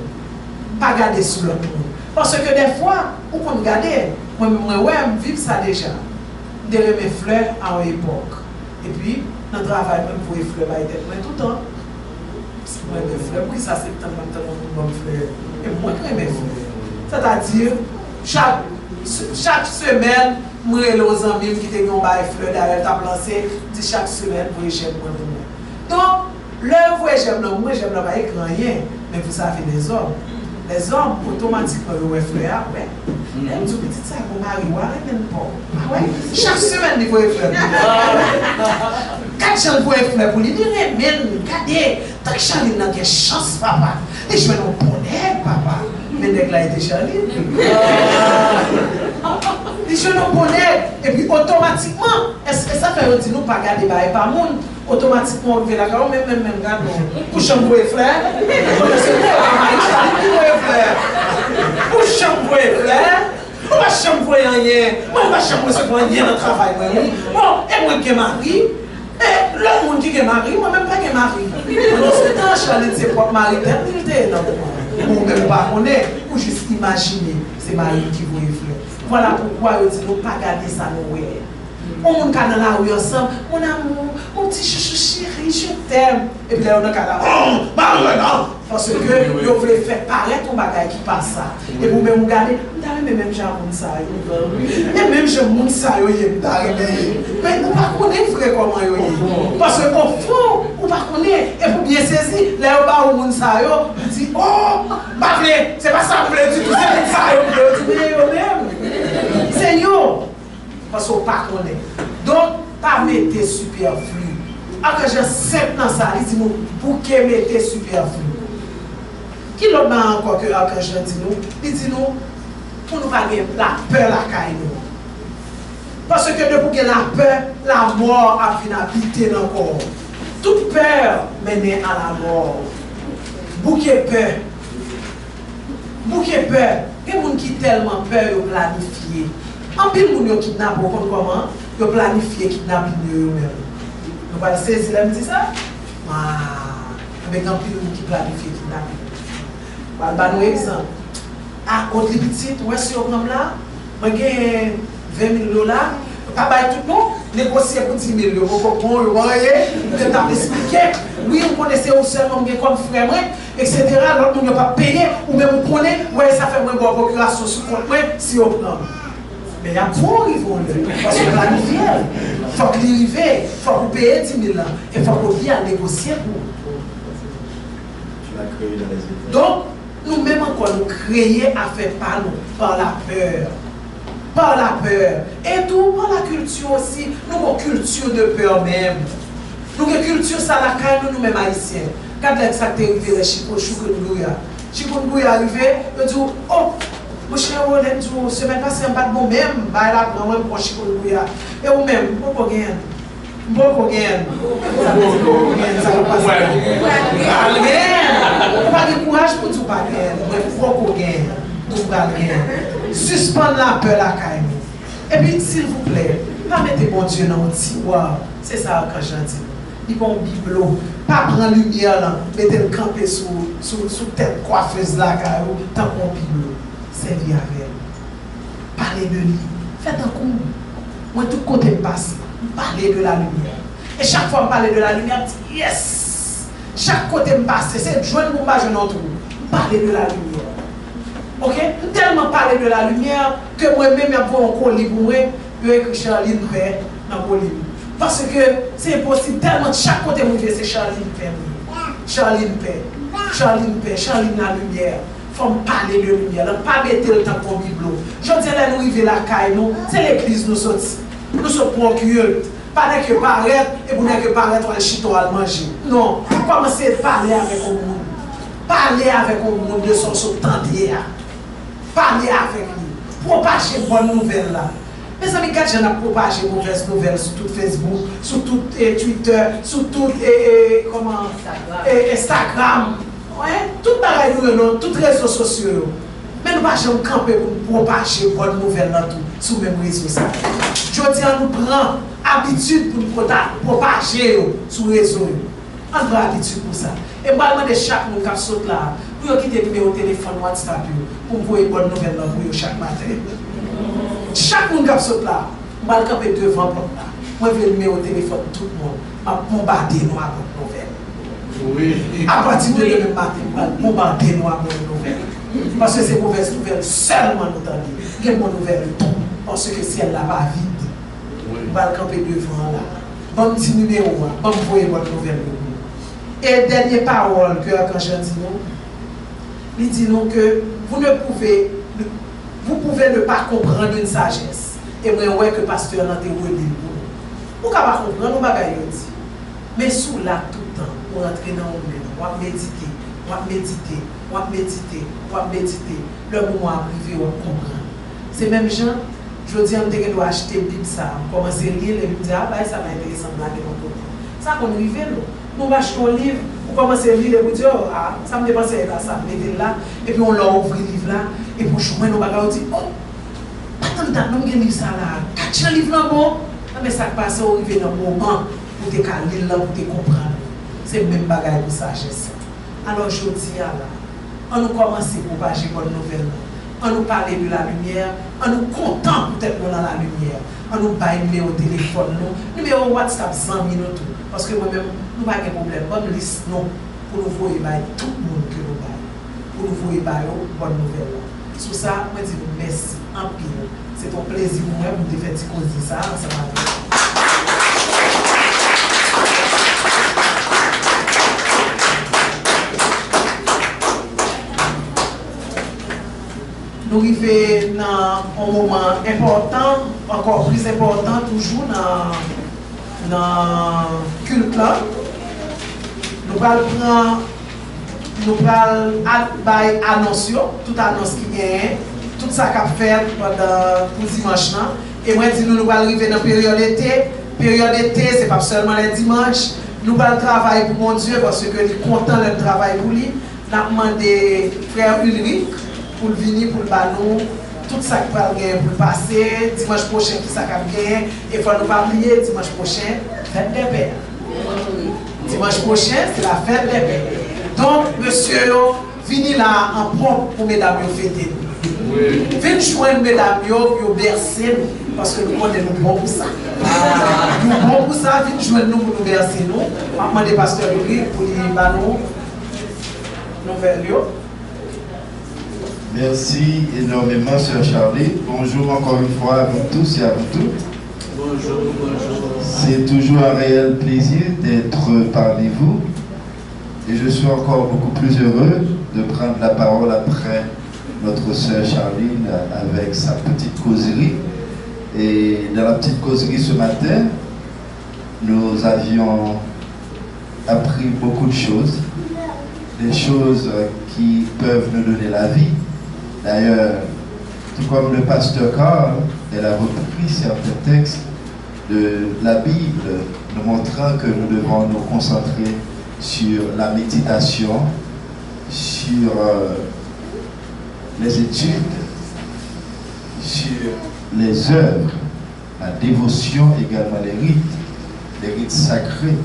Pas garder sur l'autre monde. Parce que des fois, on peut me garder. Moi, je vis ça déjà. Je mes fleurs à une époque. Et puis, dans le travail, même pour les fleurs, tout le temps. Moi, mes fleurs, oui, ça c'est tellement de fleurs. Et moi, je mes fleurs. C'est-à-dire, chaque semaine, moi et les amis qui ont des fleurs derrière ta placé, chaque semaine, vous j'aime moi. Donc, l'heure où j'aime, moi, j'aime pas rien, mais vous savez, les hommes. Les hommes, automatiquement, ils ont fleurs, ouais. Un tout petit sac au mari, même pas. Ouais. Chaque semaine, ils voient fleurs. Quand j'en vois fleurs pour lui dire, mais regardez, tant que Charline n'a pas chance, papa. Et je me dis, papa. Mais dès que là, il était Charline. Et je nous connais. Et puis, automatiquement, est-ce que ça fait que nous pas garder par monde? Automatiquement, on fait la carotte, même garde. Pour chambouer frère. Pour chambouer frère. On va chambouer rien. On va chambouer ce qu'on a dans le travail. Bon, et moi qui est mari. Et l'autre monde qui est mari, moi-même pas qui est mari. Alors, c'est un challenge, c'est propre mari. On ne peut pas connaître, ou juste imaginer, c'est mari qui vous effleure. Voilà pourquoi on dit, nous pas garder ça, nous. On monte dans la rue ensemble, mon amour, mon petit chouchou chéri, je t'aime. Et puis là, on a qu'à parce que vous voulez faire paraître un bagage qui passe ça. Et vous même regardez, mais même j'ai un monde ça. Et même j'ai un monde ça, mais vous ne connaissez pas comment il est. Parce qu'au fond, vous ne connaissez pas. Et vous bien saisir, là, vous monde ça, vous dites, oh, c'est pas ça que vous voulez dire, c'est ça que vous voulez dire. C'est yo. Parce qu'on ne connaît pas. Donc, pas mettre superflu. Alors que je sais dans ça, il dit, pour que mettre superflu. Qui l'autre encore que je dis nous? Il dit nous, pour nous pas gagner la peur la caille nous. Parce que depuis que la peur, la mort a fini habiter dans le corps. Toute peur mène à la mort. Bouquet peur. Bouquet peur. Il y a des gens qui tellement peur de planifier. En pile, les gens qui kidnappent, comment? Ils planifient kidnapping eux-mêmes. Vous allez saisir, elle me dit ça? Avec un pile de gens qui planifient kidnapping. Je vais vous donner un exemple. À côté petit, où est-ce que vous là? Je gagne 20 000 $. Pas tout le monde, négocier pour 10 000 €. Vous voyez, vous avez expliqué. Oui, vous connaissez aussi seulement comme frère, etc. L'autre monde n'a pas payé, ou même vous connaissez, ouais, ça fait moins bonne procuration sur compte, si vous prenez. Mais il y a pour arriver, parce que planifier, il faut qu'il arrive, il faut que vous payiez 10 000 $. Et il faut que vous négocier pour. Donc, nous-mêmes encore, nous créons à faire par nous, par la peur. Par la peur. Et tout, par la culture aussi. Nous avons une culture de peur même. Nous avons une culture, ça la caille, nous-mêmes haïtiens. Quand ça t'est arrivé, les chikungunya. Chikungunya arrivé, je dis, oh, mon cher, on dit, semaine passée, on pas de bon même, bah là, pour moi, pour chikungunya. Et ou même, pour qu'on gagne. Beaucoup gain. Ça va passer. Pas de courage pour tout pas gain. Mais beaucoup gain. Tout pas gain. Suspendre la peur la caille. Et puis s'il vous plaît, pas mettre bon Dieu dans un tiroir. C'est ça quand j'en dis. Il bon bibelot. Pas prendre lumière là, mettre le camper sous tête coiffeuse là caillou tant qu'on bibelot. Servir avec elle. Parler de lui. Faites un coup. Moi tout côté passe. Parler de la lumière. Et chaque fois que je parle de la lumière, je dis yes. Chaque côté me passe, c'est joindre mon bas, je n'entends parler de la lumière. Ok? Tellement parler de la lumière que moi-même, je prends un colis pour moi, je écris Charline Père dans le colis. Parce que c'est impossible, tellement chaque côté où je vais, c'est Charline Père. Charline Père. Charline Père. Charline la lumière. Il faut parler de lumière. Ne pas mettre le temps pour Bible. Je dis là, nous arrivons à la caille, c'est l'église nous sortis. Nous sommes procureurs. Pas que paraître et pour que paraître, on est chito à manger. Non. Commencez à parler avec le monde. Parler avec le monde de son tendier. Parler avec lui. Propager bonne nouvelle là. Mes amis, quand j'en ai propagé mauvaise nouvelle sur tout Facebook, sur tout Twitter, sur tout Instagram. Ouais, tout pareil, tous les réseaux sociaux. Mais nous ne pouvons pas camper pour propager bonne nouvelle dans tout, sur les réseaux sociaux. Je dis à nous prendre habitude pour nous propager sur les réseaux. On prend habitude pour ça. Et je demande chaque monde qui saute là, pour quitter le numéro de téléphone WhatsApp, pour vous envoyer bonne nouvelle dans vous chaque matin. Chaque monde qui saute là, je vais camper devant vous là. Moi, je vais le numéro de téléphone de tout le monde. Je vais bombarder nous avec bonne nouvelle. Oui. À partir de demain matin, je vais bombarder nous avec bonne nouvelle. Parce que c'est mauvaise nouvelle seulement nous donner. Il y a une bonne nouvelle tout. Parce que si elle là va vide, on va le camper devant là. Bon petit numéro, bon voyer bonne nouvelle. Et dernière parole que quand je dis nous, il dit nous que vous pouvez ne pas comprendre une sagesse. Et moi ouais que pasteur n'a été relié pour nous. Vous ne pouvez pas comprendre nos bagailles dit. Mais sous là tout le temps, pour entrer dans le même, on va méditer. On va méditer. Le moment arrivé, on va comprendre. C'est même gens, je dis, on doit acheter une Bible, ça. On commence à lire, et on dit, ah, ça va être intéressant, ça qu'on arrive, nous va acheter un livre, on commence à lire, et on dit, oh, ah, ça me dépense là, ça me met là, et puis on l'a ouvert le livre là, et pour jouer, nous va dire, oh, pas tant de temps, nous avons ça là, catch le livre là, bon, mais ça passe, on arrive dans le moment, pour te lire là, pour te comprendre. C'est le même bagage de sagesse. Alors je dis là, on nous commence à propager bonne nouvelle, on nous parler de la lumière, on nous content peut-être dans la lumière, on nous baille numéro téléphone, numéro WhatsApp 100 minutes, parce que moi-même, nous n'avons pas de problème, bonne liste non, pour nous voir tout le monde que nous baille, pour nous voir bonne nouvelle. Sur ça, moi je dis merci en pile, c'est un plaisir pour moi de te faire dire ça, ça m'a nous arrivons dans un moment important, encore plus important, toujours dans le culte là. Nous allons annoncer, toute annonce qui vient, tout ça qu'a fait pour dimanche là. Et moi, je dis, nous allons arriver dans la période d'été. Période d'été, ce n'est pas seulement les dimanches. Nous allons travailler pour mon Dieu parce que nous sommes contents de travailler pour lui. Nous avons demandé frère Ulrich pour venir pour le ballon, tout ça qui va gagner pour passer, dimanche prochain tout ça qui va gagner, et il faut nous pas oublier, dimanche prochain, fête des pères. Dimanche prochain, c'est la fête des pères. Donc, monsieur, venez là en propre pour mesdames fêter. Venez joindre mesdames, vous bercer nous, parce que nous connaissons nous bon pour ça. Nous bon pour ça, venez joindre nous pour nous bercer nous. Je vais demander pasteur Louis pour les ballons, nouvelles. Merci énormément, Sœur Charlie. Bonjour encore une fois à vous tous et à vous toutes. Bonjour, bonjour. C'est toujours un réel plaisir d'être parmi vous. Et je suis encore beaucoup plus heureux de prendre la parole après notre Sœur Charline avec sa petite causerie. Et dans la petite causerie ce matin, nous avions appris beaucoup de choses. des choses qui peuvent nous donner la vie. D'ailleurs, tout comme le pasteur Carl, elle a repris certains textes de la Bible, nous montrant que nous devons nous concentrer sur la méditation, sur les études, sur les œuvres, la dévotion également, les rites sacrés,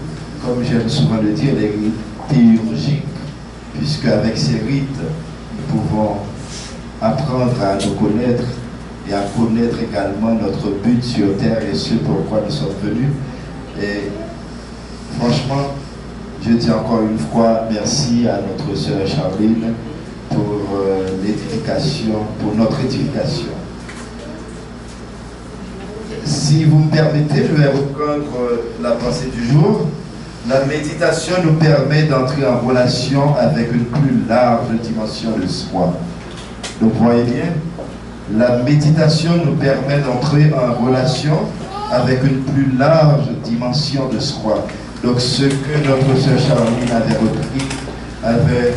comme j'aime souvent le dire, les rites théurgiques, puisque avec ces rites, nous pouvons apprendre à nous connaître et à connaître également notre but sur terre et ce pourquoi nous sommes venus. Et franchement, je dis encore une fois merci à notre sœur Charline pour l'édification, pour notre édification. Si vous me permettez, je vais reprendre la pensée du jour. La méditation nous permet d'entrer en relation avec une plus large dimension de soi. Donc, vous voyez bien, la méditation nous permet d'entrer en relation avec une plus large dimension de soi. Donc, ce que notre sœur Charline avait repris avait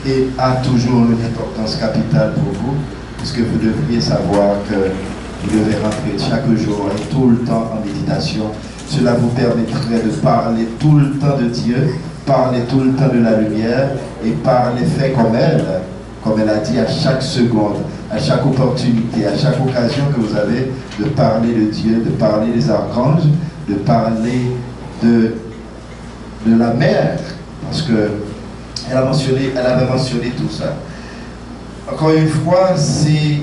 et a toujours une importance capitale pour vous, puisque vous devriez savoir que vous devez rentrer chaque jour et tout le temps en méditation. Cela vous permettrait de parler tout le temps de Dieu, parler tout le temps de la lumière et parler fait comme elle a dit, à chaque seconde, à chaque opportunité, à chaque occasion que vous avez de parler de Dieu, de parler des archanges, de parler de la mer, parce que elle avait mentionné tout ça. Encore une fois, c'est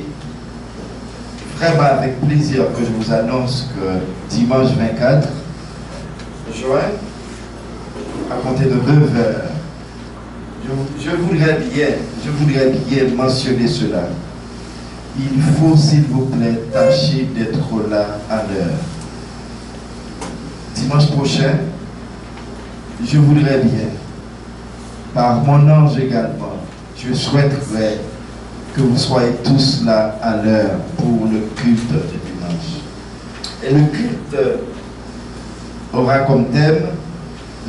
vraiment avec plaisir que je vous annonce que dimanche 24 juin, à compter de 9h, je voudrais bien mentionner cela. Il faut, s'il vous plaît, tâcher d'être là à l'heure. Dimanche prochain, je voudrais bien, par mon ange également, je souhaiterais que vous soyez tous là à l'heure pour le culte du dimanche. Et le culte aura comme thème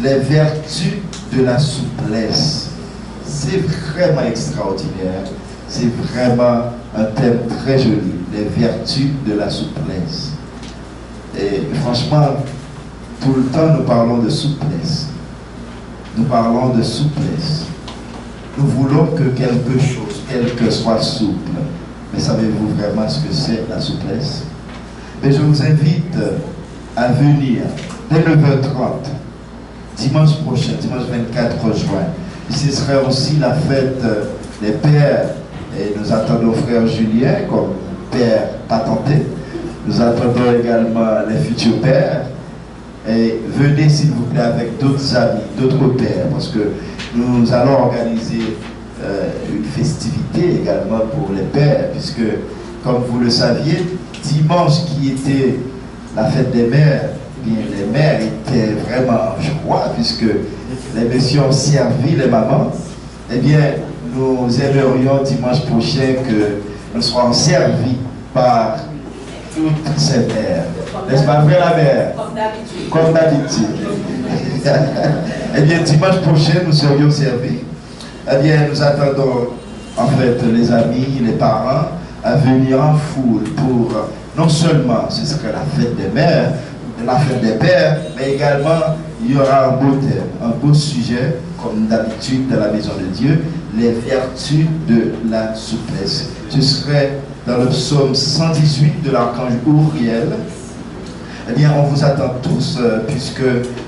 les vertus de la souplesse. C'est vraiment extraordinaire. C'est vraiment un thème très joli, les vertus de la souplesse. Et franchement, tout le temps nous parlons de souplesse. Nous parlons de souplesse. Nous voulons que quelque soit souple. Mais savez-vous vraiment ce que c'est la souplesse? Mais je vous invite à venir dès 9h30, dimanche prochain, dimanche 24 juin. Ce serait aussi la fête des pères. Et nous attendons frère Julien comme père patenté. Nous attendons également les futurs pères. Et venez s'il vous plaît avec d'autres amis, d'autres pères, parce que nous allons organiser une festivité également pour les pères, puisque comme vous le saviez, dimanche qui était la fête des mères, bien, les mères étaient vraiment en joie, puisque les messieurs ont servi les mamans. Eh bien, nous aimerions dimanche prochain que nous soyons servis par toutes ces mères. N'est-ce pas vrai la mère? Comme d'habitude. Eh bien, dimanche prochain, nous serions servis. Eh bien, nous attendons en fait les amis, les parents à venir en foule pour non seulement ce serait la fête des mères, la fête des pères, mais également il y aura un beau thème, un beau sujet, comme d'habitude dans la maison de Dieu, les vertus de la souplesse. Ce serait dans le psaume 118 de l'archange Uriel. Eh bien, on vous attend tous, puisque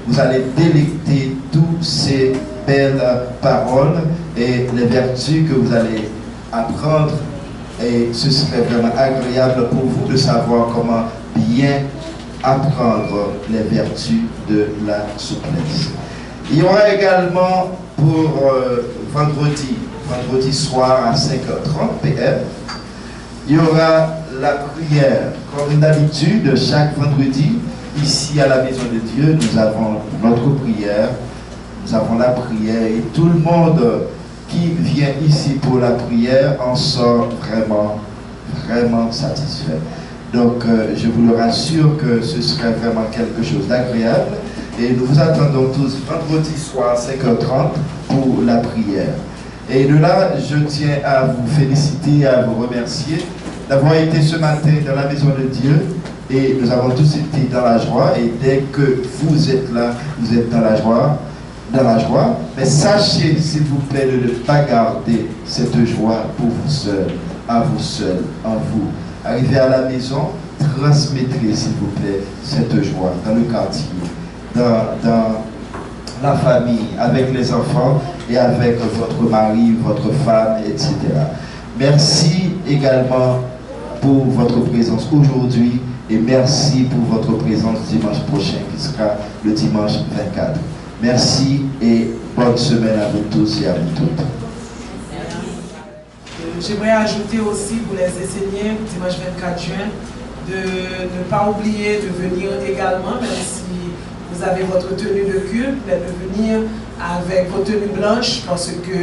vous allez délecter toutes ces belles paroles et les vertus que vous allez apprendre. Et ce serait vraiment agréable pour vous de savoir comment bien apprendre les vertus de la souplesse. Il y aura également pour vendredi soir à 5h30 p.m., il y aura la prière. Comme d'habitude, chaque vendredi, ici à la maison de Dieu, nous avons notre prière, nous avons la prière et tout le monde qui vient ici pour la prière en sort vraiment satisfait. Donc, je vous le rassure que ce serait vraiment quelque chose d'agréable. Et nous vous attendons tous vendredi soir à 5h30 pour la prière. Et de là, je tiens à vous féliciter, à vous remercier d'avoir été ce matin dans la maison de Dieu. Et nous avons tous été dans la joie. Et dès que vous êtes là, vous êtes dans la joie. Mais sachez, s'il vous plaît, de ne pas garder cette joie pour vous seul, à vous seul, en vous. Arrivez à la maison, transmettrez, s'il vous plaît, cette joie dans le quartier, dans la famille, avec les enfants et avec votre mari, votre femme, etc. Merci également pour votre présence aujourd'hui et merci pour votre présence dimanche prochain qui sera le dimanche 24. Merci et bonne semaine à vous tous et à vous toutes. J'aimerais ajouter aussi pour les enseignants, dimanche 24 juin, de ne pas oublier de venir également, même si vous avez votre tenue de culte, mais de venir avec vos tenues blanches, parce que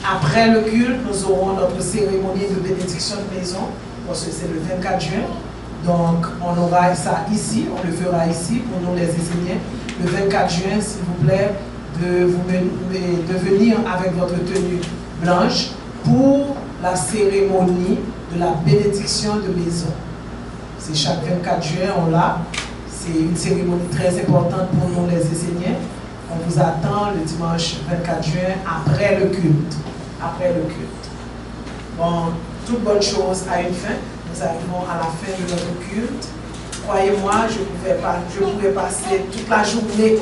après le culte, nous aurons notre cérémonie de bénédiction de maison, parce que c'est le 24 juin. Donc, on aura ça ici, on le fera ici pour nous les enseignants. Le 24 juin, s'il vous plaît, de venir avec votre tenue blanche pour la cérémonie de la bénédiction de maison. C'est chaque 24 juin, on l'a. C'est une cérémonie très importante pour nous les enseignants. On vous attend le dimanche 24 juin après le culte. Après le culte. Bon, toute bonne chose a une fin. Nous arrivons à la fin de notre culte. Croyez-moi, je pourrais passer toute la journée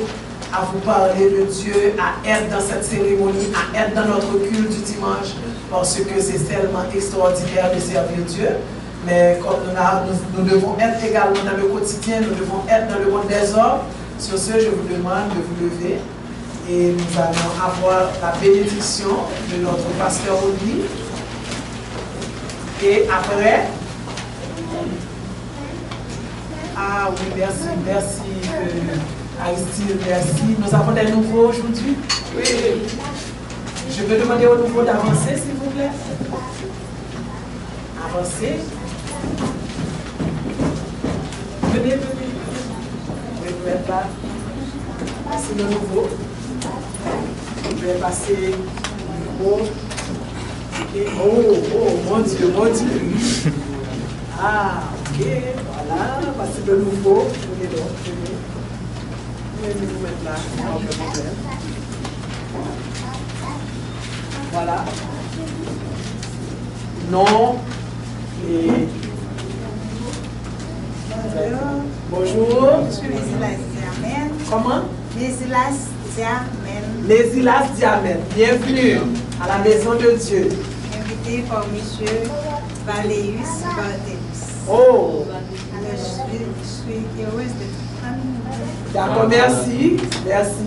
à vous parler de Dieu, à être dans cette cérémonie, à être dans notre culte du dimanche, parce que c'est tellement extraordinaire de servir Dieu. Mais comme nous devons être également dans le quotidien, nous devons être dans le monde des hommes. Sur ce, je vous demande de vous lever et nous allons avoir la bénédiction de notre pasteur Oli. Et après, ah oui, merci Aristide, merci. Nous avons des nouveaux aujourd'hui. Oui. Je vais demander aux nouveaux d'avancer, s'il vous plaît. Avancez. Venez. Vous pouvez être là. C'est le nouveau. Je vais passer le nouveau. Oh, mon Dieu. Ah, ok, voilà, voici le nouveau. Venez donc, venez vous mettre là, voilà. Non, et... Bonjour. Je suis Lésilas Diamène. Comment? Lésilas Diamène. Lésilas Diamène. Bienvenue à la maison de Dieu. Invité par M. Valéus Barthélémy. Oh! Alors, je suis heureuse d'être parmi vous. D'accord, merci. Merci.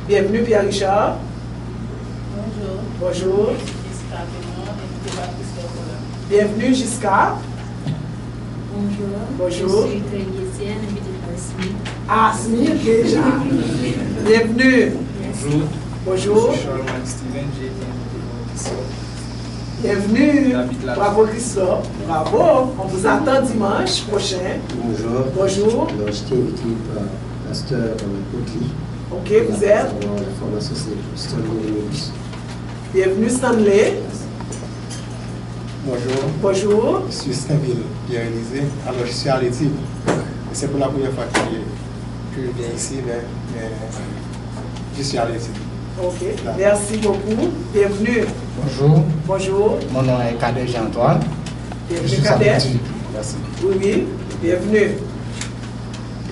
Bienvenue, Pierre Richard. Bonjour. Bienvenue, Giscard. Bonjour. Je suis Tréguésienne, invitée par Smith. Ah, Smith, déjà. Bienvenue. Bonjour. Bonjour. Je suis Charles Steven, j'ai été invité par Bienvenue. Bravo, Christophe. Bravo. On vous attend dimanche prochain. Bonjour. Bonjour. Alors, je t'ai invité par Pasteur Potli. Ok, vous êtes? La formation, c'est Stanley. Bienvenue, Stanley. Bonjour. Bonjour. Je suis Saint-Ville, Pierre-Élisée. Alors, je suis à l'éthique. C'est pour la première fois que je viens ici, mais je suis à l'éthique. Ok, merci beaucoup. Bienvenue. Bonjour. Bonjour. Mon nom est Cadet Jean-Antoine. Bienvenue, Cadet. Merci. Oui, bienvenue.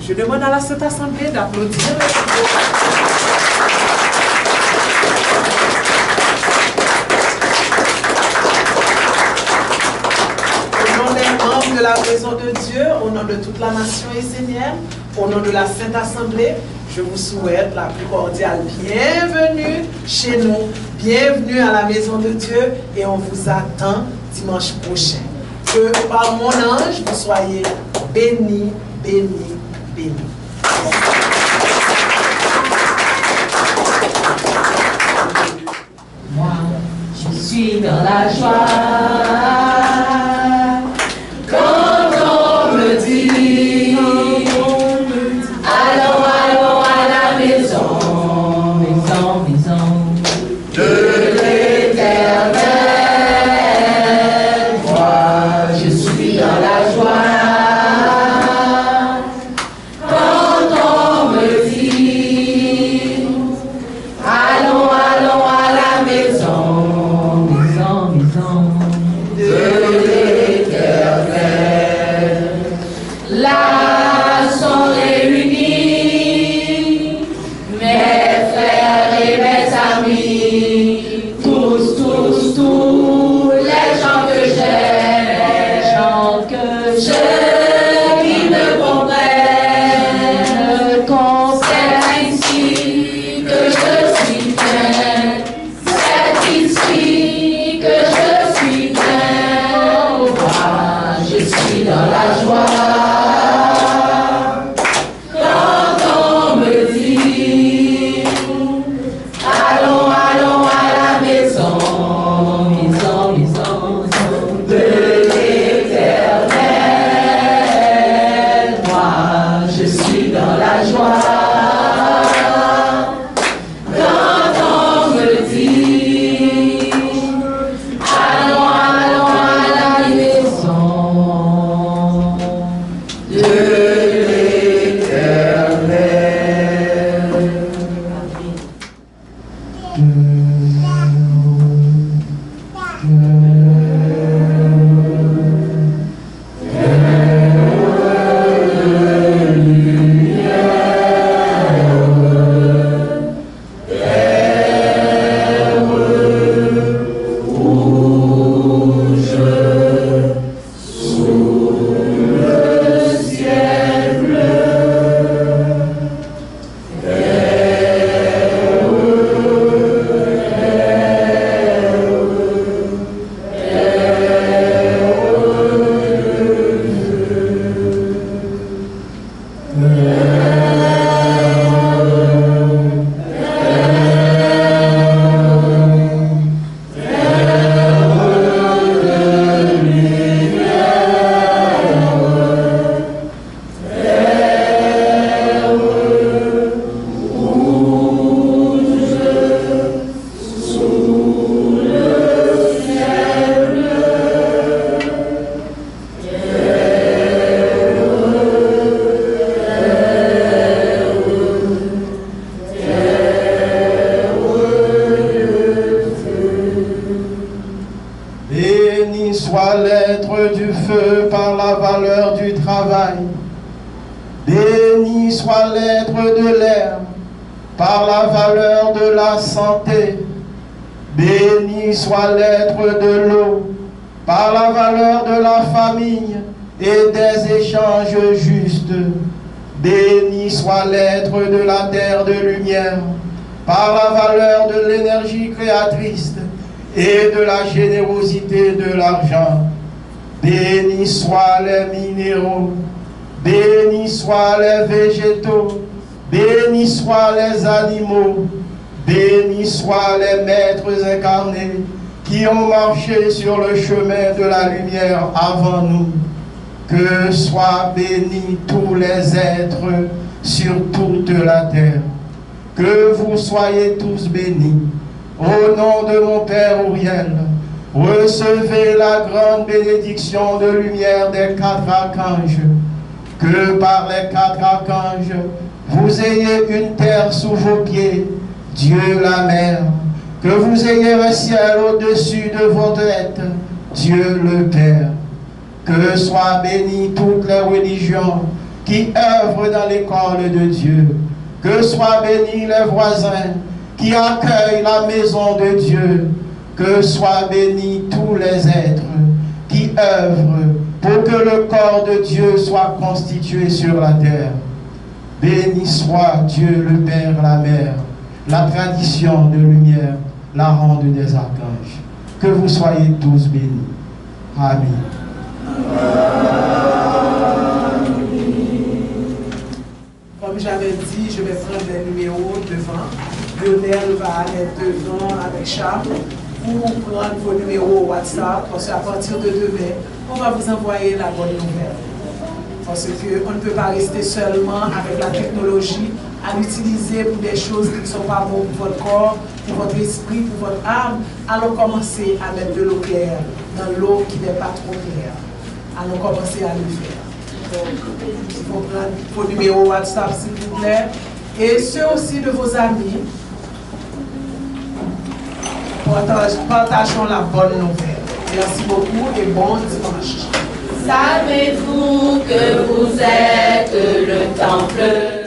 Je demande à la Sainte Assemblée d'applaudir. Au nom des membres de la maison de Dieu, au nom de toute la nation essénienne, au nom de la Sainte Assemblée, je vous souhaite la plus cordiale bienvenue chez nous, bienvenue à la maison de Dieu et on vous attend dimanche prochain. Que par mon ange, vous soyez bénis, bénis, bénis. Moi, je suis dans la joie. Quand on me dit, alors Béni soit l'être de l'air par la valeur de la santé. Béni soit l'être de l'eau par la valeur de la famille et des échanges justes. Béni soit l'être de la terre de lumière par la valeur de l'énergie créatrice et de la générosité de l'argent. Béni soient les minéraux, béni soient les végétaux, béni soient les animaux, béni soient les maîtres incarnés qui ont marché sur le chemin de la lumière avant nous. Que soient bénis tous les êtres sur toute la terre. Que vous soyez tous bénis. Au nom de mon Père Uriel, recevez la grande bénédiction de lumière des 4 archanges. Que par les 4 archanges, vous ayez une terre sous vos pieds, Dieu la mer. Que vous ayez un ciel au-dessus de votre tête, Dieu le Père. Que soient bénies toutes les religions qui œuvrent dans l'école de Dieu. Que soient bénis les voisins qui accueillent la maison de Dieu. Que soient bénis tous les êtres qui œuvrent pour que le corps de Dieu soit constitué sur la terre. Béni soit Dieu le Père, la Mère, la tradition de lumière, la ronde des archanges. Que vous soyez tous bénis. Amen. Comme j'avais dit, je vais prendre les numéros devant. Lionel va aller devant avec Charles pour prendre vos numéros WhatsApp, parce qu'à partir de demain, on va vous envoyer la bonne nouvelle. Parce qu'on ne peut pas rester seulement avec la technologie à l'utiliser pour des choses qui ne sont pas bonnes pour votre corps, pour votre esprit, pour votre âme. Allons commencer à mettre de l'eau claire dans l'eau qui n'est pas trop claire. Allons commencer à le faire. Il faut prendre vos numéros WhatsApp, s'il vous plaît. Et ceux aussi de vos amis. Partageons la bonne nouvelle. Merci beaucoup et bon dimanche. Savez-vous que vous êtes le temple